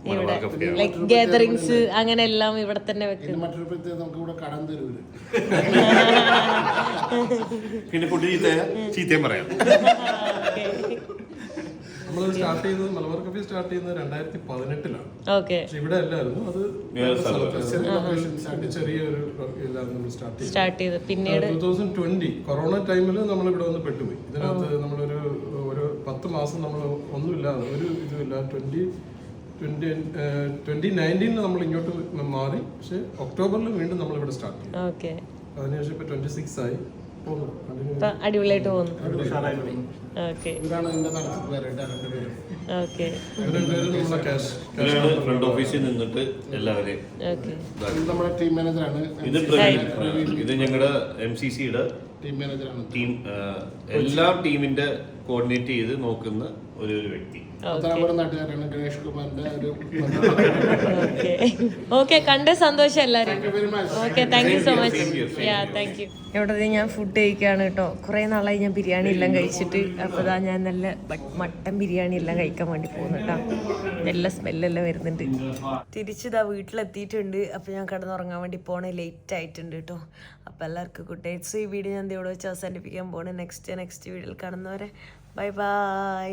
മലബാർ കഫേയാണ്. ലൈക്ക് ഗാദറിങ്സ് അങ്ങനെ എല്ലാം ഇവിടെ തന്നെ വെക്കും. മറ്റൊരു പ്രത്യേകത നമുക്ക് ഇവിടെ കടം തരൂര്. പിന്നെ ഫുഡ് ചീത്തയും പറയാം. നമ്മൾ സ്റ്റാർട്ട് ചെയ്തത് മലബാർ കഫേ സ്റ്റാർട്ട് ചെയ്യുന്നത് 2018-ലാണ്. ഓക്കെ. പക്ഷെ ഇവിടെ അല്ലായിരുന്നു, അത് ചെറിയൊരു ഇല്ലായിരുന്നു നമ്മൾ സ്റ്റാർട്ട് ചെയ്തത്. പിന്നീട് 2020 കൊറോണ ടൈമിൽ നമ്മൾ ഇവിടെ വന്ന് പെട്ടുപോയി. ഇതിനകത്ത് നമ്മളൊരു 10 മാസം നമ്മൾ ഒന്നുമില്ലാതെ ഒരു ഇതുമില്ല. 2019 നമ്മൾ ഇങ്ങോട്ട് മാറി. പക്ഷെ ഒക്ടോബറിൽ വീണ്ടും നമ്മൾ ഇവിടെ സ്റ്റാർട്ട് ചെയ്തു. ഓക്കെ. അതിനുശേഷം ഇപ്പൊ 26 ആയി പോകുന്നു. അടിപൊളിയായിട്ട് പോകുന്നു. ഓക്കെ. ഇതാണ് എന്റെ നടത്തിപ്പുകാരായിട്ട് രണ്ടുപേരും. ഓക്കെ. ഫ്രണ്ട് ഓഫീസിൽ നിന്നിട്ട് എല്ലാവരെയും ഓക്കെ. നമ്മുടെ ടീം മാനേജറാണ്. ഇത് ഞങ്ങളുടെ MCCയുടെ ടീം മാനേജറാണ്. ടീം എല്ലാ ടീമിന്റെ കോർഡിനേറ്റ് ചെയ്ത് നോക്കുന്ന ഒരു വ്യക്തി. നാട്ടുകാരാണ്. ഗണേഷ് കുമാറിന്റെ ഒരു ഓക്കെ. കണ്ട സന്തോഷം എല്ലാവരും. Okay. Thank you so much. Thank you. ഇവിടെ ഞാൻ ഫുഡ് കഴിക്കുകയാണ് കേട്ടോ. കുറേ നാളായി ഞാൻ ബിരിയാണി എല്ലാം കഴിച്ചിട്ട്. അപ്പോൾ ഇതാ ഞാൻ നല്ല മട്ടൻ ബിരിയാണി എല്ലാം കഴിക്കാൻ വേണ്ടി പോകുന്നു കേട്ടോ. നല്ല സ്മെല്ലെല്ലാം വരുന്നുണ്ട്. തിരിച്ചിതാ വീട്ടിലെത്തിയിട്ടുണ്ട്. അപ്പോൾ ഞാൻ കിടന്നുറങ്ങാൻ വേണ്ടി പോണേ ലേറ്റ് ആയിട്ടുണ്ട് കേട്ടോ. അപ്പോൾ എല്ലാവർക്കും ഗുഡ് നൈറ്റ്സ്. ഈ വീഡിയോ ഞാൻ ഇവിടെ വെച്ച് അവസാനിപ്പിക്കാൻ പോണേ. നെക്സ്റ്റ് വീഡിയോയിൽ കാണുന്നവരെ ബൈ ബൈ.